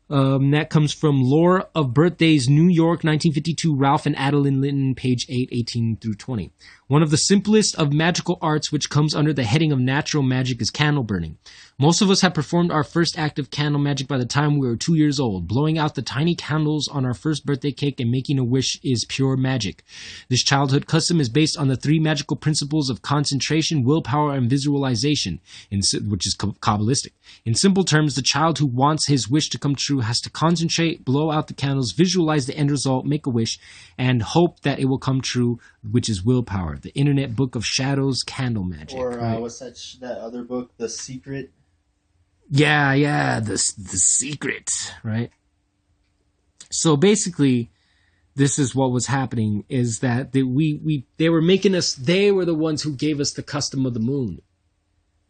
That comes from Lore of Birthdays, New York, 1952, Ralph and Adeline Linton, page 8, 18 through 20. One of the simplest of magical arts which comes under the heading of natural magic is candle burning. Most of us have performed our first act of candle magic by the time we were 2 years old. Blowing out the tiny candles on our first birthday cake and making a wish is pure magic. This childhood custom is based on the three magical principles of concentration, willpower, and visualization, which is Kabbalistic. In simple terms, the child who wants his wish to come true has to concentrate, blow out the candles, visualize the end result, make a wish, and hope that it will come true, which is willpower. The Internet Book of Shadows, Candle Magic. Or right? What's that other book, The Secret? Yeah, the Secret, right? So basically, this is what was happening: is that they were making us. They were the ones who gave us the custom of the moon.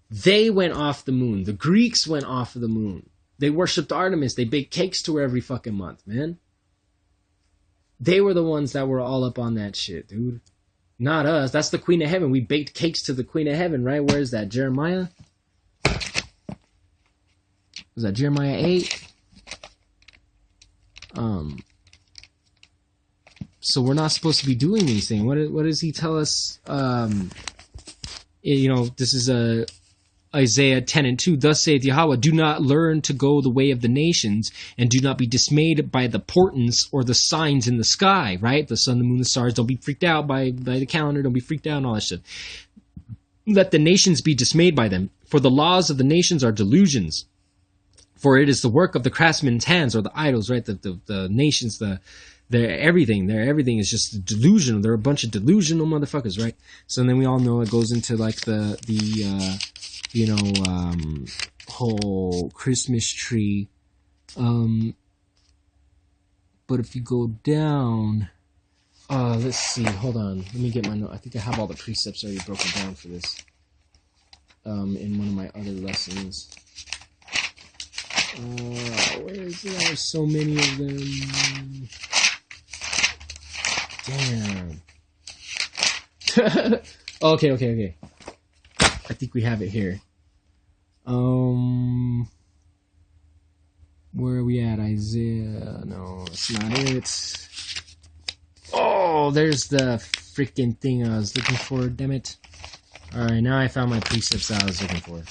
They went off the moon. The Greeks went off of the moon. They worshipped Artemis. They baked cakes to her every fucking month, man. They were the ones that were all up on that shit, dude. Not us. That's the Queen of Heaven. We baked cakes to the Queen of Heaven, right? Where is that? Jeremiah? Was that Jeremiah 8? So we're not supposed to be doing these things. What does he tell us? This is Isaiah 10 and 2, thus saith Yahweh, do not learn to go the way of the nations, and do not be dismayed by the portents or the signs in the sky, right? The sun, the moon, the stars. Don't be freaked out by the calendar. Don't be freaked out and all that shit. Let the nations be dismayed by them, for the laws of the nations are delusions. For it is the work of the craftsmen's hands, or the idols, right? The nations, their everything is just a delusion. They're a bunch of delusional motherfuckers, right? So then we all know it goes into like the whole Christmas tree. But if you go down, let's see. Hold on. Let me get my note. I think I have all the precepts already broken down for this. In one of my other lessons. Where is it? There's so many of them. Damn. Okay. I think we have it here. Where are we at? Isaiah? No, it's not it. Oh, there's the freaking thing I was looking for. Damn it. Alright, now I found my precepts that I was looking for.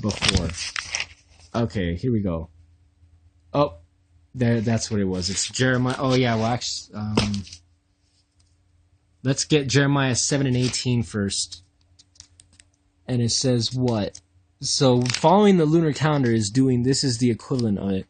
Before. Okay, here we go. Oh, that's what it was. It's Jeremiah. Oh, yeah, well, actually, let's get Jeremiah 7 and 18 first. And it says what? So, following the lunar calendar is doing, this is the equivalent of it.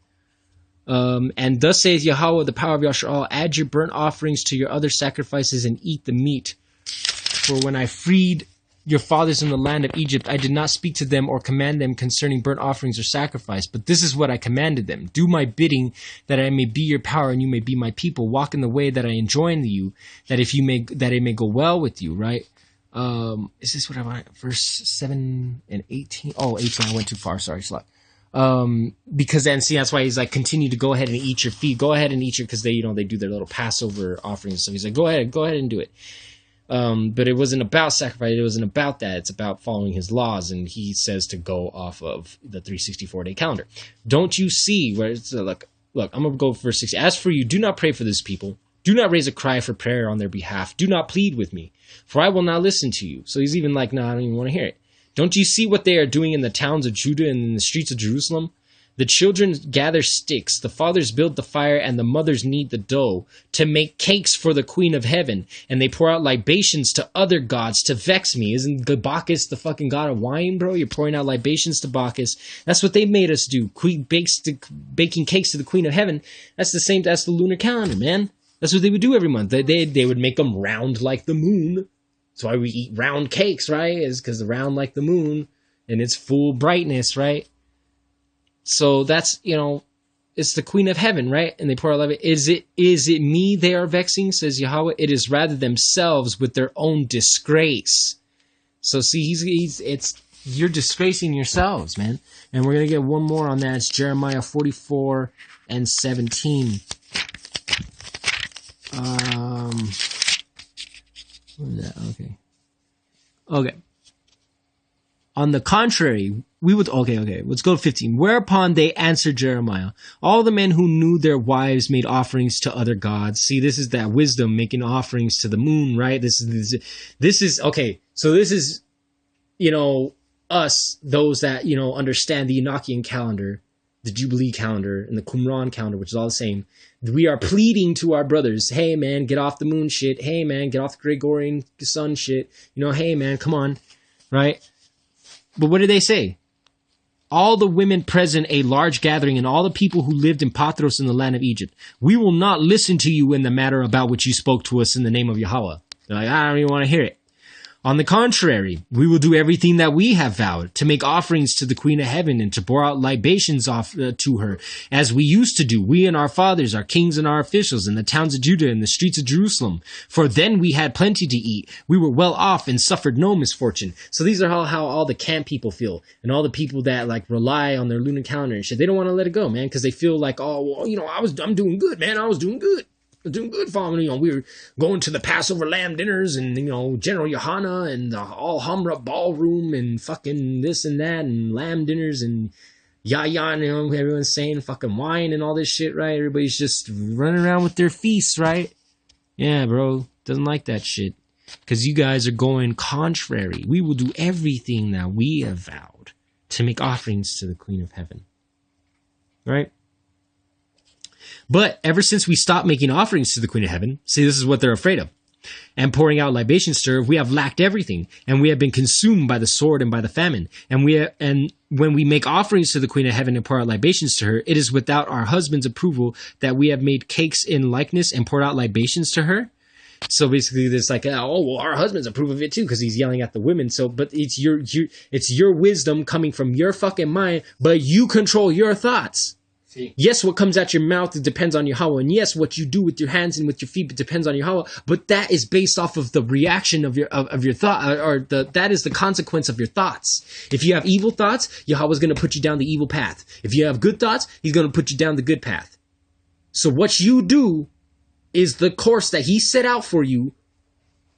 And thus saith Yahweh, the power of Yahshua, add your burnt offerings to your other sacrifices and eat the meat. For when I freed your fathers in the land of Egypt, I did not speak to them or command them concerning burnt offerings or sacrifice. But this is what I commanded them. Do my bidding, that I may be your power and you may be my people. Walk in the way that I enjoin you, that it may go well with you, right? Is this what I want? Verse 7 and 18? Oh, 18, I went too far. Sorry, slut. Because then, see, that's why he's like, continue to go ahead and eat your feet. Go ahead and eat your, because they do their little Passover offerings. So he's like, go ahead and do it. But it wasn't about sacrifice. It wasn't about that. It's about following his laws. And he says to go off of the 364-day calendar. Don't you see where it's look, I'm going to go for verse 60. As for you, do not pray for this people. Do not raise a cry for prayer on their behalf. Do not plead with me, for I will not listen to you. So he's even like, no, I don't even want to hear it. Don't you see what they are doing in the towns of Judah and in the streets of Jerusalem? The children gather sticks, the fathers build the fire, and the mothers knead the dough to make cakes for the Queen of Heaven, and they pour out libations to other gods to vex me. Isn't Bacchus the fucking god of wine, bro? You're pouring out libations to Bacchus. That's what they made us do. Baking cakes to the Queen of Heaven. That's the lunar calendar, man. That's what they would do every month. They would make them round like the moon. That's why we eat round cakes, right? Is because they're round like the moon and it's full brightness, right? So that's, it's the Queen of Heaven, right? And they pour out love. Is it me they are vexing, says Yahweh? It is rather themselves with their own disgrace. So see, you're disgracing yourselves, man. And we're going to get one more on that. It's Jeremiah 44 and 17. What is that? Okay. On the contrary, let's go to 15. Whereupon they answered Jeremiah, all the men who knew their wives made offerings to other gods. See, this is that wisdom, making offerings to the moon, right? This is okay. So this is, us, those that, understand the Enochian calendar, the Jubilee calendar, and the Qumran calendar, which is all the same. We are pleading to our brothers, hey man, get off the moon shit. Hey man, get off the Gregorian sun shit. Hey man, come on, right? But what did they say? All the women present, a large gathering, and all the people who lived in Patros in the land of Egypt, we will not listen to you in the matter about which you spoke to us in the name of Yahweh. They're like, I don't even want to hear it. On the contrary, we will do everything that we have vowed, to make offerings to the Queen of Heaven and to pour out libations to her, as we used to do, we and our fathers, our kings and our officials, in the towns of Judah and the streets of Jerusalem. For then we had plenty to eat. We were well off and suffered no misfortune. So these are how all the camp people feel, and all the people that rely on their lunar calendar and shit. They don't want to let it go, man, because they feel like, oh, well, I'm doing good, man. I was doing good. Doing good, following. We were going to the Passover lamb dinners, and General Yohana and the all Hamra ballroom, and fucking this and that, and lamb dinners, and and everyone's saying fucking wine and all this shit, right? Everybody's just running around with their feasts, right? Yeah, bro, doesn't like that shit. because you guys are going contrary. We will do everything that we have vowed to make offerings to the Queen of Heaven. Right? But ever since we stopped making offerings to the Queen of Heaven, see, this is what they're afraid of, and pouring out libations to her, we have lacked everything, and we have been consumed by the sword and by the famine. And when we make offerings to the Queen of Heaven and pour out libations to her, it is without our husband's approval that we have made cakes in likeness and poured out libations to her. So basically, there's like, oh, well, our husbands approve of it too, because he's yelling at the women. So, but it's your wisdom coming from your fucking mind, but you control your thoughts. See. Yes, what comes out your mouth, it depends on Yahweh. And yes, what you do with your hands and with your feet, it depends on Yahweh. But that is based off of the reaction of your thought, or that is the consequence of your thoughts. If you have evil thoughts, Yahweh's going to put you down the evil path. If you have good thoughts, he's going to put you down the good path. So what you do is the course that he set out for you,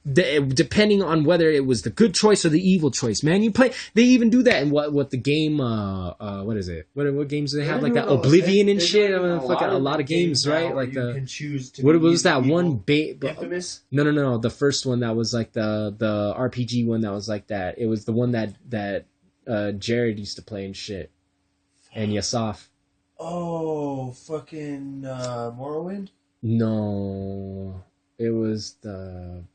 depending on whether it was the good choice or the evil choice. Man, you play. They even do that in what the game. What is it? What games do they have like that? Oblivion and shit. I mean, fucking a lot of games, right? Like the. Can choose to what was that one? Infamous? No. The first one that was like the RPG one that was like that. It was the one that Jared used to play and shit, and Yasaf. Oh, fucking Morrowind. No, it was the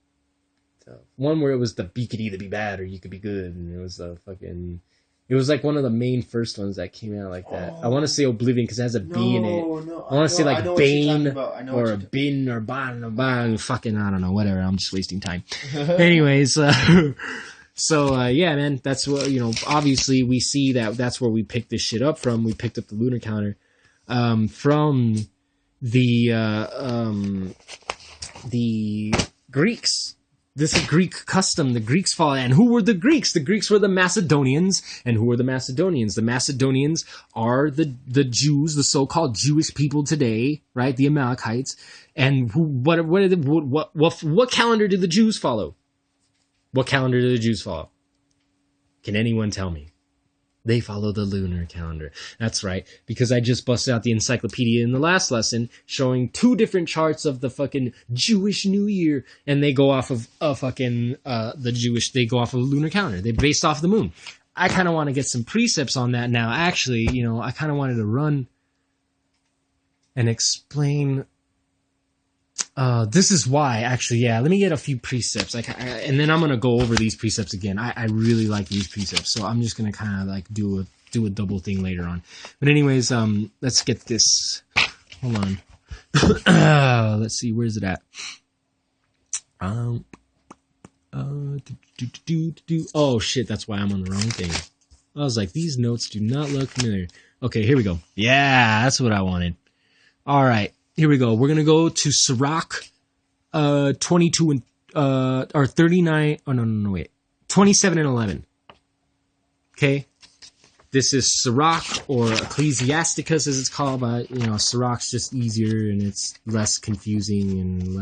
one where it was you could either be bad or you could be good, and it was it was like one of the main first ones that came out like that. I want to say Oblivion because it has a B in it. I want to say like Bane or a Bin or Ban, fucking, I don't know, whatever. I'm just wasting time. Anyways, so yeah, man, that's what, obviously we see that's where we picked this shit up from. We picked up the lunar calendar from the Greeks. This is Greek custom. The Greeks follow. And who were the Greeks? The Greeks were the Macedonians. And who were the Macedonians? The Macedonians are the Jews, the so-called Jewish people today, right? The Amalekites. And what calendar do the Jews follow? What calendar do the Jews follow? Can anyone tell me? They follow the lunar calendar. That's right, because I just busted out the encyclopedia in the last lesson showing 2 different charts of the fucking Jewish New Year, and they go off of they go off of the lunar calendar. They're based off the moon. I kind of want to get some precepts on that now. Actually, I kind of wanted to run and explain. This is why, actually, yeah. Let me get a few precepts, and then I'm gonna go over these precepts again. I really like these precepts, so I'm just gonna kind of like do a double thing later on. But anyways, let's get this. Hold on. Let's see, where's it at? Oh shit, that's why I'm on the wrong thing. I was like, these notes do not look familiar. Okay, here we go. Yeah, that's what I wanted. All right. Here we go. We're going to go to Sirach 22 and or 39. Oh, no, wait. 27 and 11. Okay? This is Sirach, or Ecclesiasticus as it's called, but, Sirach's just easier and it's less confusing and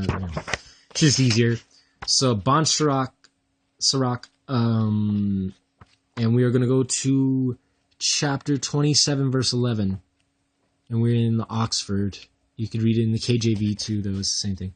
it's just easier. So, Bon Sirach, and we are going to go to chapter 27, verse 11. And we're in the Oxford. You could read it in the KJV too, though. It's the same thing.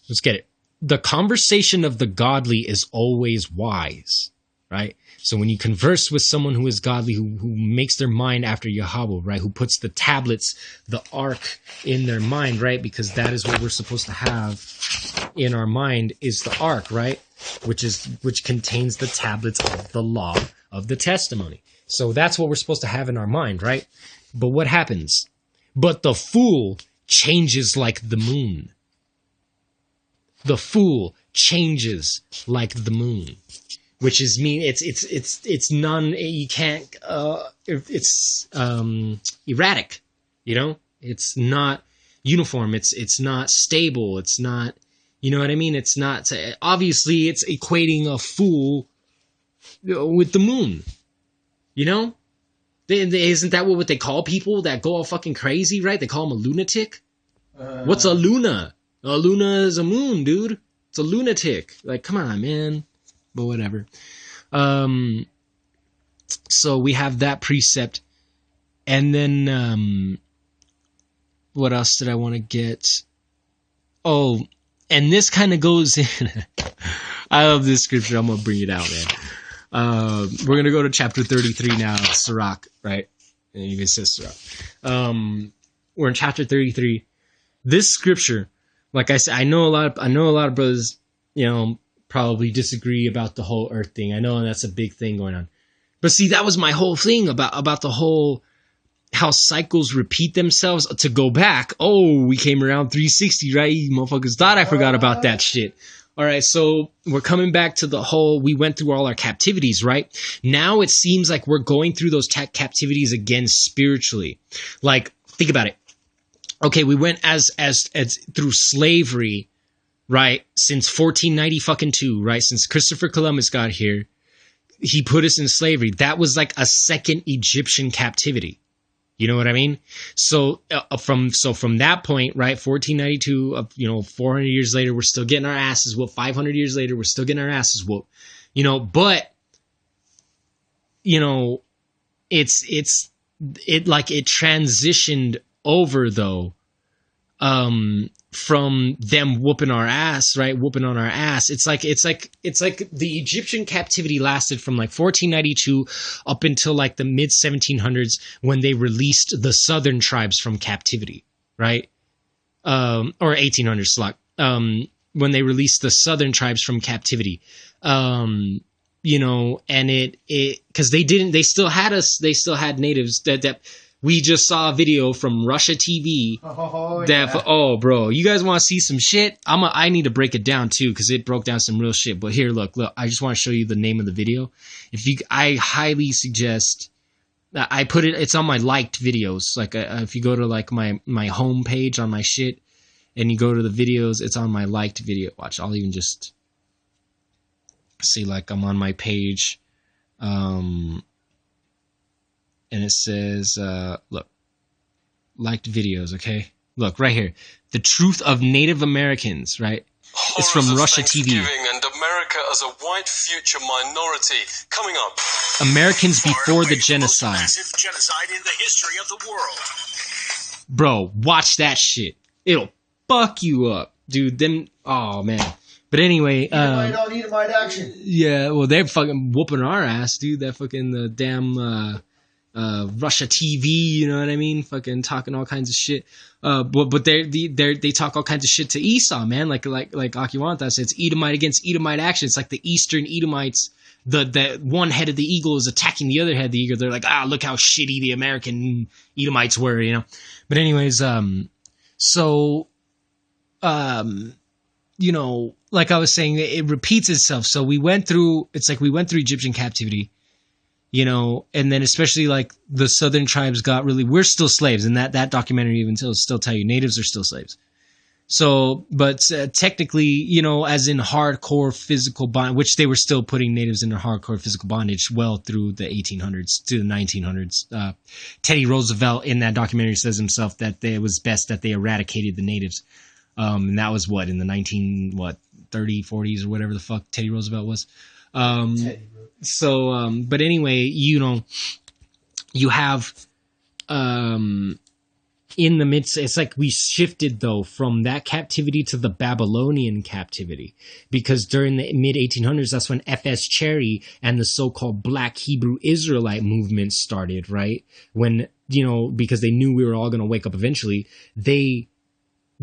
Let's get it. The conversation of the godly is always wise, right? So when you converse with someone who is godly, who makes their mind after Yahweh, right? Who puts the tablets, the ark in their mind, right? Because that is what we're supposed to have in our mind, is the ark, right? Which contains the tablets of the law of the testimony. So that's what we're supposed to have in our mind, right? But what happens? But the fool changes like the moon. The fool changes like the moon, which is it's erratic, it's not uniform. It's not stable. It's not, you know what I mean? It's not, obviously it's equating a fool with the moon. Isn't that what they call people that go all fucking crazy, right? They call them a lunatic. What's a luna? A luna is a moon, dude. It's a lunatic. Like, come on, man. But whatever. So we have that precept. And then, what else did I want to get? Oh, and this kind of goes in. I love this scripture. I'm gonna bring it out, man. We're gonna go to chapter 33 now, Sirach, right? And it even says Sirach. We're in chapter 33. This scripture, like I said, I know a lot of brothers, probably disagree about the whole earth thing. I know that's a big thing going on. But see, that was my whole thing about the whole how cycles repeat themselves to go back. Oh, we came around 360, right? You motherfuckers thought I forgot about that shit. All right, so we're coming back to the whole, we went through all our captivities, right? Now it seems like we're going through those captivities again spiritually. Like, think about it. Okay, we went as through slavery, right? Since 1492, right? Since Christopher Columbus got here, he put us in slavery. That was like a second Egyptian captivity. You know what I mean? So from that point, right, 1492, 400 years later, we're still getting our asses whooped. 500 years later, we're still getting our asses whooped. But it transitioned over though, from them whooping our ass, right? Whooping on our ass. It's like the Egyptian captivity lasted from like 1492 up until like the mid 1700s when they released the southern tribes from captivity, right? Or 1800s, when they released the southern tribes from captivity. And because they still had us, they still had natives that we just saw a video from Russia TV. Oh, bro, you guys want to see some shit? I need to break it down too because it broke down some real shit. But here, look. I just want to show you the name of the video. I highly suggest that I put it. It's on my liked videos. Like if you go to like my home page on my shit, and you go to the videos, it's on my liked video. Watch. I'll even just see like I'm on my page. And it says, look, liked videos, okay? Look, right here. The Truth of Native Americans, right? It's from Russia TV. And America as a white future minority. Coming up. Americans before the genocide. Massive genocide in the history of the world. Bro, watch that shit. It'll fuck you up. Dude, oh, man. But anyway, Edomite action. Yeah, well, they're fucking whooping our ass, dude. That fucking damn Russia TV, you know what I mean? Fucking talking all kinds of shit. But they talk all kinds of shit to Esau, man. Like Akiwanta said, it's Edomite against Edomite action. It's like the Eastern Edomites. The one head of the eagle is attacking the other head of the eagle. They're like, look how shitty the American Edomites were, But anyways, like I was saying, it repeats itself. So we went through Egyptian captivity. And then especially like the southern tribes we're still slaves. And that documentary even still tell you natives are still slaves. So, but technically, as in hardcore physical bond, which they were still putting natives into hardcore physical bondage well through the 1800s to the 1900s. Teddy Roosevelt in that documentary says himself that it was best that they eradicated the natives. And that was in the 30s, 40s or whatever the fuck Teddy Roosevelt was. But anyway, you have, in the midst, it's like we shifted though from that captivity to the Babylonian captivity, because during the mid 1800s, that's when F.S. Cherry and the so-called Black Hebrew Israelite movement started, right? When, because they knew we were all going to wake up eventually, they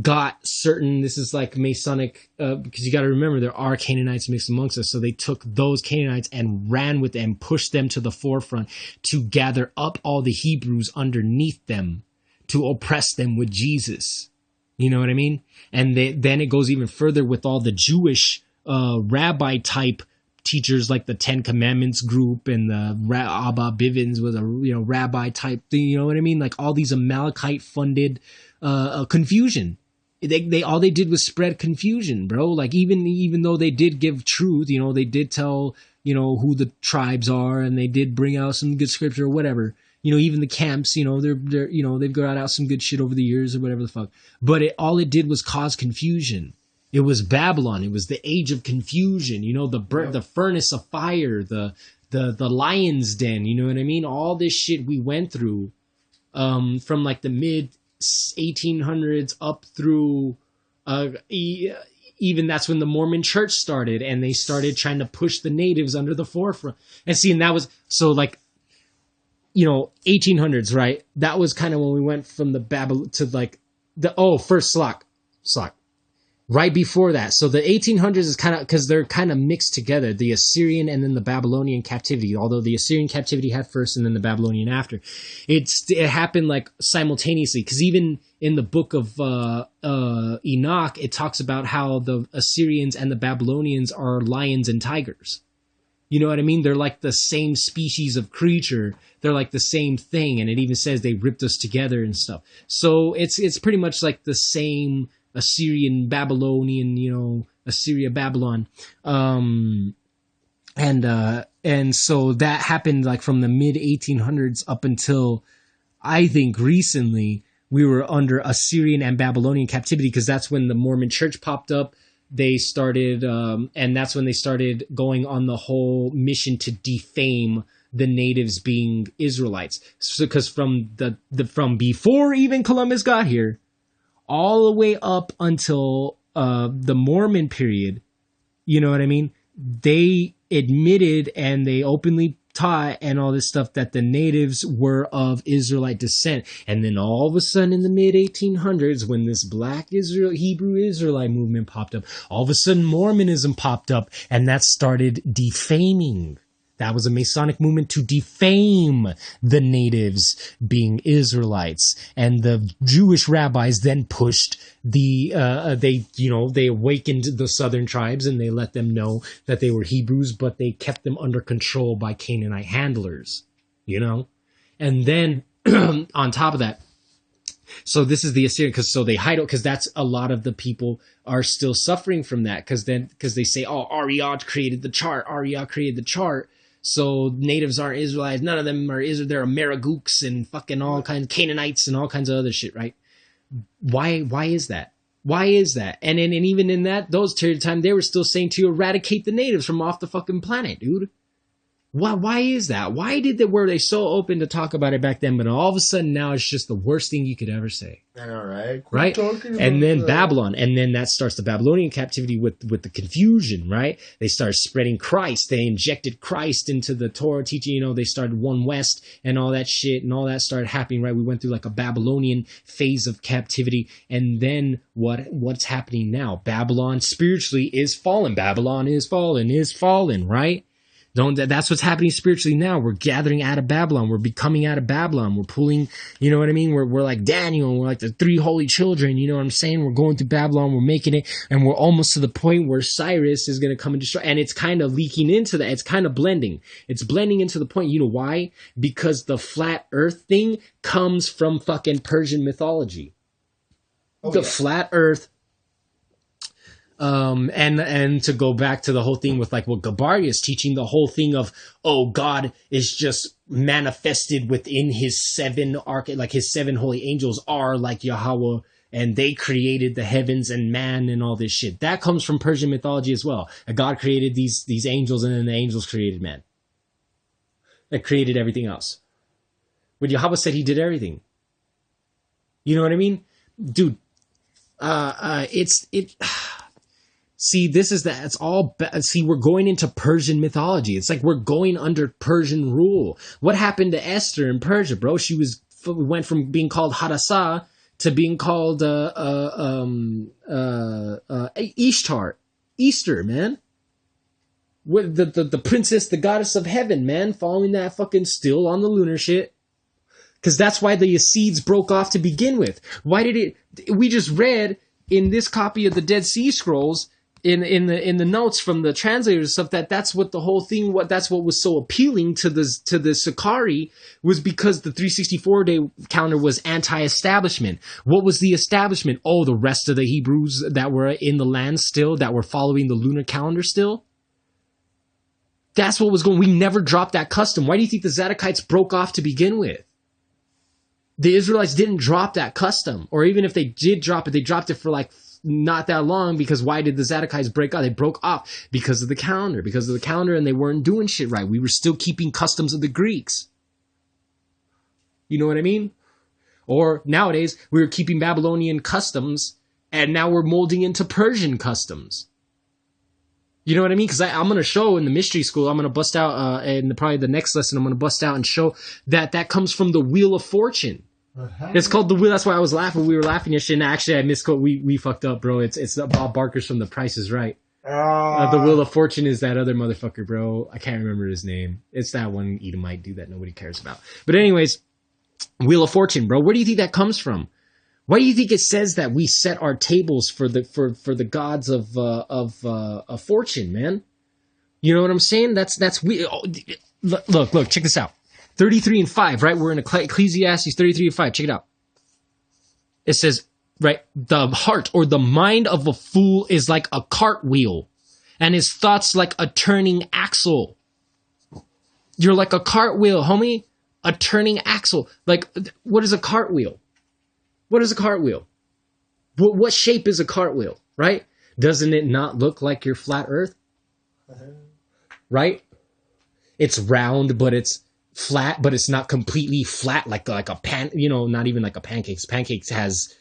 got this is like Masonic, because you got to remember there are Canaanites mixed amongst us. So they took those Canaanites and ran with them, pushed them to the forefront to gather up all the Hebrews underneath them to oppress them with Jesus. You know what I mean? And then it goes even further with all the Jewish rabbi type teachers like the Ten Commandments group and the Abba Bivens was a rabbi type thing. You know what I mean? Like all these Amalekite funded confusion. They all they did was spread confusion, bro. Like even though they did give truth, they did tell who the tribes are, and they did bring out some good scripture or whatever. Even the camps, they've got out some good shit over the years or whatever the fuck. But all it did was cause confusion. It was Babylon. It was the age of confusion. The furnace of fire, the lion's den. You know what I mean? All this shit we went through, from like the mid 1800s up through Even that's when the Mormon church started, and they started trying to push the natives under the forefront. And see, and that was so like, 1800s, right? That was kind of when we went from the Babylon to like first Slock. Right before that. So the 1800s is kind of, because they're kind of mixed together, the Assyrian and then the Babylonian captivity, although the Assyrian captivity had first and then the Babylonian after. It happened like simultaneously, because even in the book of Enoch, it talks about how the Assyrians and the Babylonians are lions and tigers. You know what I mean? They're like the same species of creature. They're like the same thing. And it even says they ripped us together and stuff. So it's pretty much like the same Assyrian, Babylonian, Assyria, Babylon. And so that happened like from the mid 1800s up until I think recently we were under Assyrian and Babylonian captivity, because that's when the Mormon church popped up. They started, and that's when they started going on the whole mission to defame the natives being Israelites. So, because from from before even Columbus got here, all the way up until the Mormon period, you know what I mean? They admitted and they openly taught and all this stuff that the natives were of Israelite descent. And then all of a sudden in the mid 1800s, when this black Hebrew Israelite movement popped up, all of a sudden Mormonism popped up, and that started defaming. That was a Masonic movement to defame the natives being Israelites. And the Jewish rabbis then pushed they awakened the southern tribes, and they let them know that they were Hebrews, but they kept them under control by Canaanite handlers, And then on top of that, so this is the Assyrian, so they hide out, because that's a lot of the people are still suffering from that, because they say, oh, Arya created the chart. So natives aren't Israelites. None of them are Israel. They're Maragooks and fucking all kinds of Canaanites and all kinds of other shit, right? Why is that? Why is that? And even in those period of time, they were still saying to eradicate the natives from off the fucking planet, dude. Why is that? Were they so open to talk about it back then, but all of a sudden now it's just the worst thing you could ever say? I know, right? Right? And then Babylon, and then that starts the Babylonian captivity with the confusion, right? They started spreading Christ. They injected Christ into the Torah teaching. They started One West and all that shit, and all that started happening, right? We went through like a Babylonian phase of captivity, and then what's happening now? Babylon spiritually is fallen. Babylon is fallen, right? That's what's happening spiritually now. We're gathering out of Babylon. We're becoming out of Babylon. We're pulling, you know what I mean? We're like Daniel, and we're like the three holy children. You know what I'm saying? We're going through Babylon. We're making it, and we're almost to the point where Cyrus is going to come and destroy. And it's kind of leaking into that. It's kind of blending. It's blending into the point. You know why? Because the flat earth thing comes from fucking Persian mythology. Flat earth. And to go back to the whole thing with like what Gabari is teaching, the whole thing of, God is just manifested within his seven his seven holy angels are like Yahweh, and they created the heavens and man and all this shit. That comes from Persian mythology as well. God created these angels, and then the angels created man. That created everything else. But Yahweh said he did everything. You know what I mean? Dude, See, it's all, we're going into Persian mythology. It's like we're going under Persian rule. What happened to Esther in Persia, bro? We went from being called Hadassah to being called Ishtar. Easter, man. With the princess, the goddess of heaven, man, following that fucking still on the lunar shit. Because that's why the Yesids broke off to begin with. We just read in this copy of the Dead Sea Scrolls, in the notes from the translators and stuff, that's what the whole thing, that's what was so appealing to the Sakari, was because the 364-day calendar was anti-establishment. What was the establishment? The rest of the Hebrews that were in the land still, that were following the lunar calendar still. That's what was going. We never dropped that custom. Why do you think the Zadokites broke off to begin with? The Israelites didn't drop that custom, or even if they did drop it, they dropped it for like not that long, because why did the Zadokites break off? They broke off because of the calendar, and they weren't doing shit right. We were still keeping customs of the Greeks. You know what I mean? Or nowadays, we were keeping Babylonian customs And now we're molding into Persian customs. You know what I mean? Because I'm going to show in the mystery school, I'm going to bust out, in probably the next lesson, I'm going to bust out and show that comes from the Wheel of Fortune. It's called the Wheel. That's why I was laughing. We were laughing yesterday. And actually, I misquote. We fucked up, bro. It's Bob Barker's from The Price is Right. The Wheel of Fortune is that other motherfucker, bro. I can't remember his name. It's that one Edomite dude that nobody cares about. But anyways, Wheel of Fortune, bro. Where do you think that comes from? Why do you think it says that we set our tables for the gods of fortune, man? You know what I'm saying? That's we. Oh, look, check this out. 33 and 5, right? We're in Ecclesiastes 33 and 5. Check it out. It says, right, the heart or the mind of a fool is like a cartwheel, and his thoughts like a turning axle. You're like a cartwheel, homie. A turning axle. Like, what is a cartwheel? What is a cartwheel? What shape is a cartwheel, right? Doesn't it not look like your flat earth? Right? It's round, but it's flat, but it's not completely flat like a pan, not even like a pancakes. Pancakes has,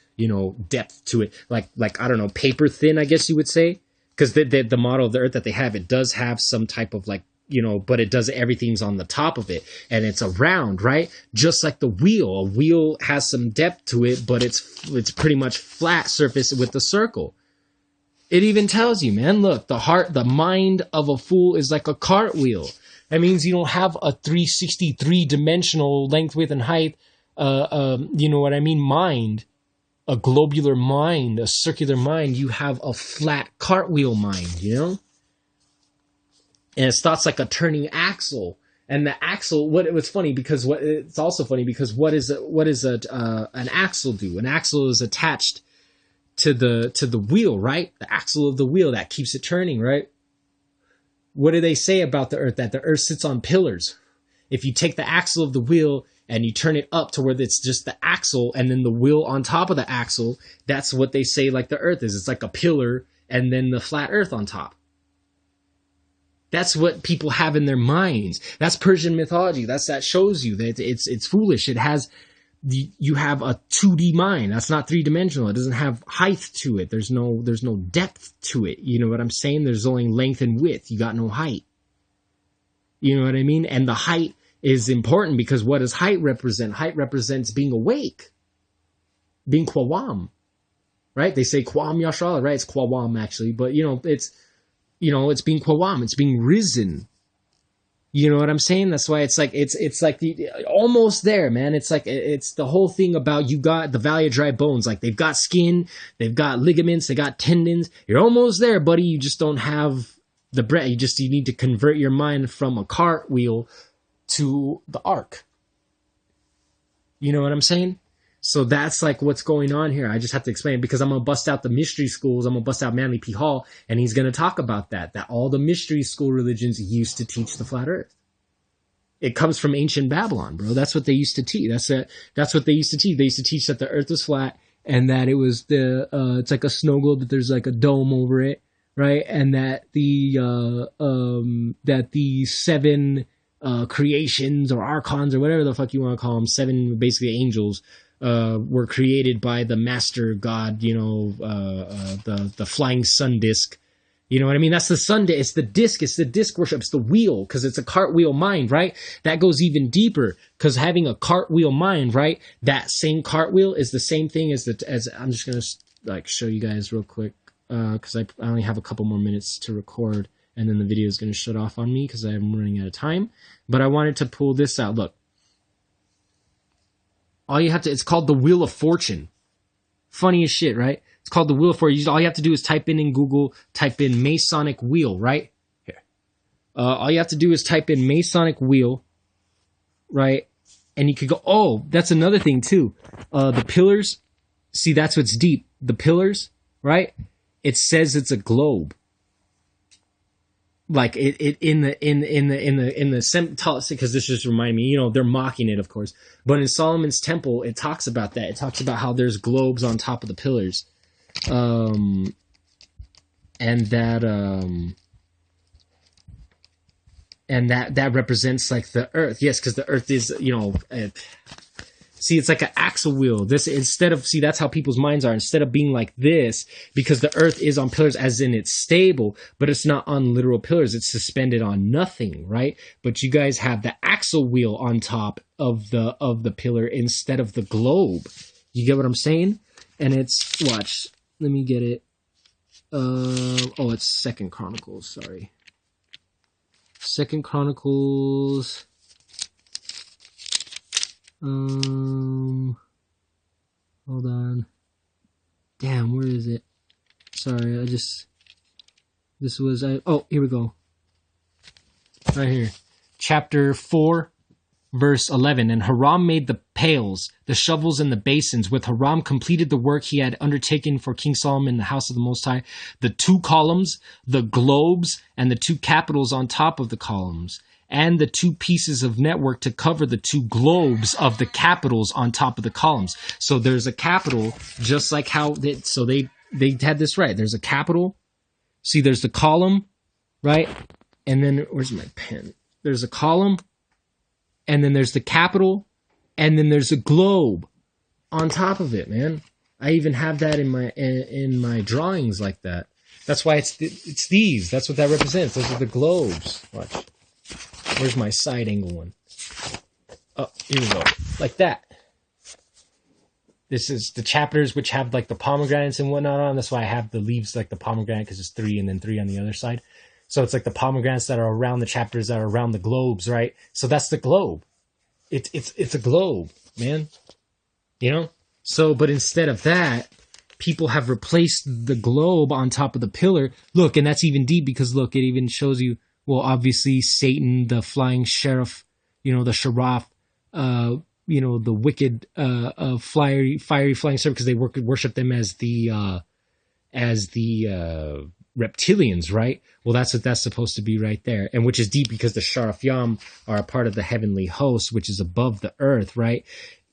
depth to it. Like I don't know, paper thin, I guess you would say. Because the model of the earth that they have, it does have some type of like, but it does, everything's on the top of it, and it's a round, right? Just like the wheel. A wheel has some depth to it, but it's pretty much flat surface with the circle. It even tells you, man, look, the mind of a fool is like a cartwheel. That means you don't have a 363 dimensional length, width, and height, you know what I mean, mind, a globular mind, a circular mind. You have a flat cartwheel mind, And its thoughts like a turning axle, and the axle. What's funny because it's also funny because what is an axle do? An axle is attached to the wheel, right? The axle of the wheel that keeps it turning, right? What do they say about the earth? That the earth sits on pillars. If you take the axle of the wheel and you turn it up to where it's just the axle and then the wheel on top of the axle, that's what they say like the earth is. It's like a pillar and then the flat earth on top. That's what people have in their minds. That's Persian mythology. That shows you that it's foolish. It has, you have a 2D mind. That's not 3-dimensional. It doesn't have height to it. There's no depth to it. You know what I'm saying? There's only length and width. You got no height. You know what I mean? And the height is important because what does height represent? Height represents being awake. Being qawam. Right? They say qawam yashal, right? It's qawam actually, but it's being qawam, it's being risen. You know what I'm saying? That's why it's like almost there, man. It's like it's the whole thing about you got the valley of dry bones. Like they've got skin, they've got ligaments, they got tendons. You're almost there, buddy. You just don't have the breath. You need to convert your mind from a cartwheel to the ark. You know what I'm saying? So that's like what's going on here. I just have to explain because I'm going to bust out the mystery schools. I'm going to bust out Manly P. Hall, and he's going to talk about that all the mystery school religions used to teach the flat earth. It comes from ancient Babylon, bro. That's what they used to teach. That's what they used to teach. They used to teach that the earth was flat and that it was it's like a snow globe, but there's like a dome over it, right? And that the 7 creations or archons or whatever the fuck you want to call them, 7 basically angels, were created by the master god, the flying sun disk. You know what I mean? That's the sun disk. It's the disc worship. It's the wheel because it's a cartwheel mind, right? That goes even deeper because having a cartwheel mind, right? That same cartwheel is the same thing as I'm just gonna like show you guys real quick because I only have a couple more minutes to record and then the video is gonna shut off on me because I'm running out of time. But I wanted to pull this out. Look. It's called the Wheel of Fortune. Funny as shit, right? It's called the Wheel of Fortune. All you have to do is type in Google, type in Masonic wheel, right? Here. All you have to do is type in Masonic wheel, right? And you could go, oh, that's another thing too. The pillars, see, that's what's deep. The pillars, right? It says it's a globe. Like in the because this just reminded me, they're mocking it, of course. But in Solomon's temple, it talks about that. It talks about how there's globes on top of the pillars, and that represents like the earth. Yes, because the earth is, See, it's like an axle wheel. This instead of, see, that's how people's minds are. Instead of being like this, because the earth is on pillars, as in it's stable, but it's not on literal pillars. It's suspended on nothing, right? But you guys have the axle wheel on top of the pillar instead of the globe. You get what I'm saying? And it's, watch, let me get it. It's Second Chronicles. Sorry, Second Chronicles. Hold on. Damn, where is it? Sorry, here we go. Right here. Chapter 4, verse 11. And Hiram made the pails, the shovels, and the basins. With Hiram completed the work he had undertaken for King Solomon in the house of the Most High, the 2 columns, the globes, and the 2 capitals on top of the columns, and the 2 pieces of network to cover the 2 globes of the capitals on top of the columns. So there's a capital, just like how they had this right. There's a capital. See, there's the column, right? And then, where's my pen? There's a column, and then there's the capital, and then there's a globe on top of it, man. I even have that in my drawings like that. That's why it's these. That's what that represents. Those are the globes. Watch. Where's my side angle one? Oh, here we go. Like that. This is the chapters which have like the pomegranates and whatnot on. That's why I have the leaves like the pomegranate, because it's 3 and then 3 on the other side. So it's like the pomegranates that are around the chapters that are around the globes, right? So that's the globe. It's a globe, man. You know? So, but instead of that, people have replaced the globe on top of the pillar. Look, and that's even deep because look, it even shows you, well, obviously Satan, the flying sheriff, the Sharaf, the wicked, fiery flying serpent, because they worship them as the reptilians, right? Well, that's what that's supposed to be right there, and which is deep because the Sharafyam are a part of the heavenly host, which is above the earth, right?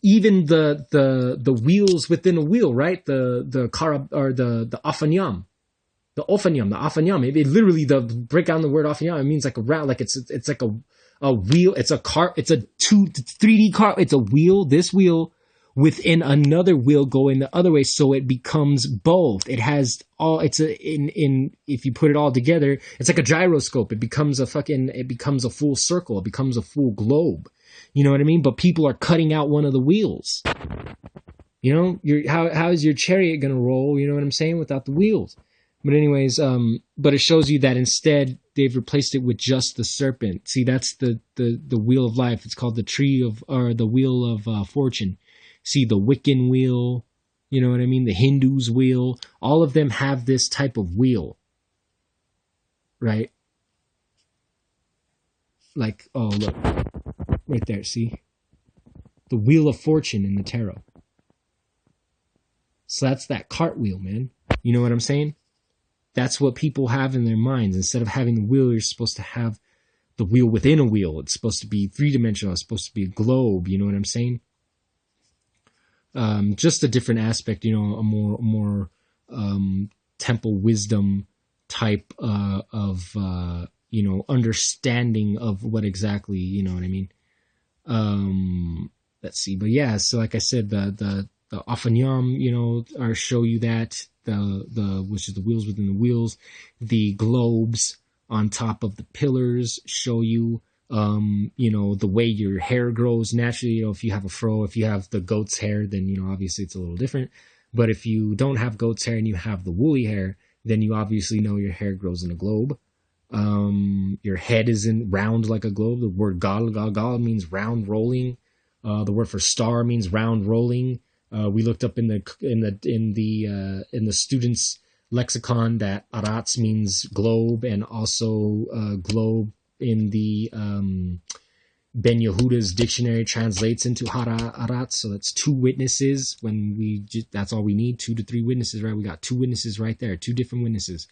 Even the wheels within a wheel, right? The karab or the afanyam. The afanyam. It literally, break down the word afanyam, it means like a round, like it's like a wheel. It's a car. It's a 3D car. It's a wheel. This wheel within another wheel going the other way, so it becomes both. It has all. If you put it all together, it's like a gyroscope. It becomes a full circle. It becomes a full globe. You know what I mean? But people are cutting out one of the wheels. How is your chariot gonna roll? You know what I'm saying? Without the wheels. But anyways, but it shows you that instead they've replaced it with just the serpent. See, that's the wheel of life. It's called the wheel of fortune. See, the Wiccan wheel, you know what I mean? The Hindus wheel. All of them have this type of wheel, right? Like, oh look, right there. See, the wheel of fortune in the tarot. So that's that cartwheel, man. You know what I'm saying? That's what people have in their minds. Instead of having the wheel, you're supposed to have the wheel within a wheel. It's supposed to be 3-dimensional. It's supposed to be a globe. You know what I'm saying? Just a different aspect, a more temple wisdom type of understanding of what exactly, you know what I mean? Let's see. But yeah, so like I said, the Afanyam, show you that which is the wheels within the wheels. The globes on top of the pillars show you, the way your hair grows naturally. If you have a fro, if you have the goat's hair, then, obviously it's a little different. But if you don't have goat's hair and you have the woolly hair, then you obviously know your hair grows in a globe. Your head isn't round like a globe. The word gal means round, rolling. The word for star means round, rolling. We looked up in the students' lexicon that arats means globe, and also globe in the Ben Yehuda's dictionary translates into arat. So that's 2 witnesses. That's all we need, 2 to 3 witnesses, right? We got 2 witnesses right there, 2 different witnesses.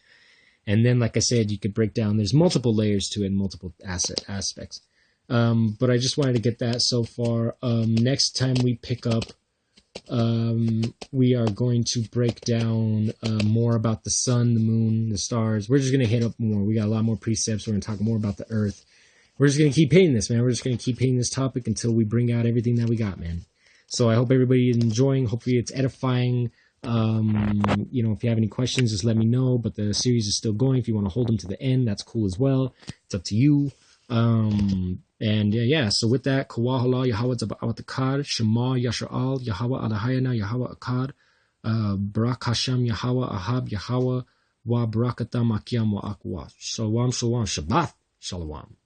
And then, like I said, you could break down. There's multiple layers to it, and multiple aspects. But I just wanted to get that so far. Next time we pick up, we are going to break down more about the sun, the moon, the stars. We're just going to hit up more. We got a lot more precepts. We're going to talk more about the earth. We're just going to keep hitting this, man. We're just going to keep hitting this topic until we bring out everything that we got, man. So I hope everybody is enjoying. Hopefully it's edifying. If you have any questions, just let me know. But the series is still going. If you want to hold them to the end, that's cool as well. It's up to you. So with that, Kawahala Yahweh Zabawatakar, Shema Yasha'al, Yahweh Adahayana, Yahweh Akkad, Barak Hashem, Yahweh Ahab, Yahweh Wa Barakata Makiam Wa Akwa. Shalom, Shalom, Shabbat, Shalom.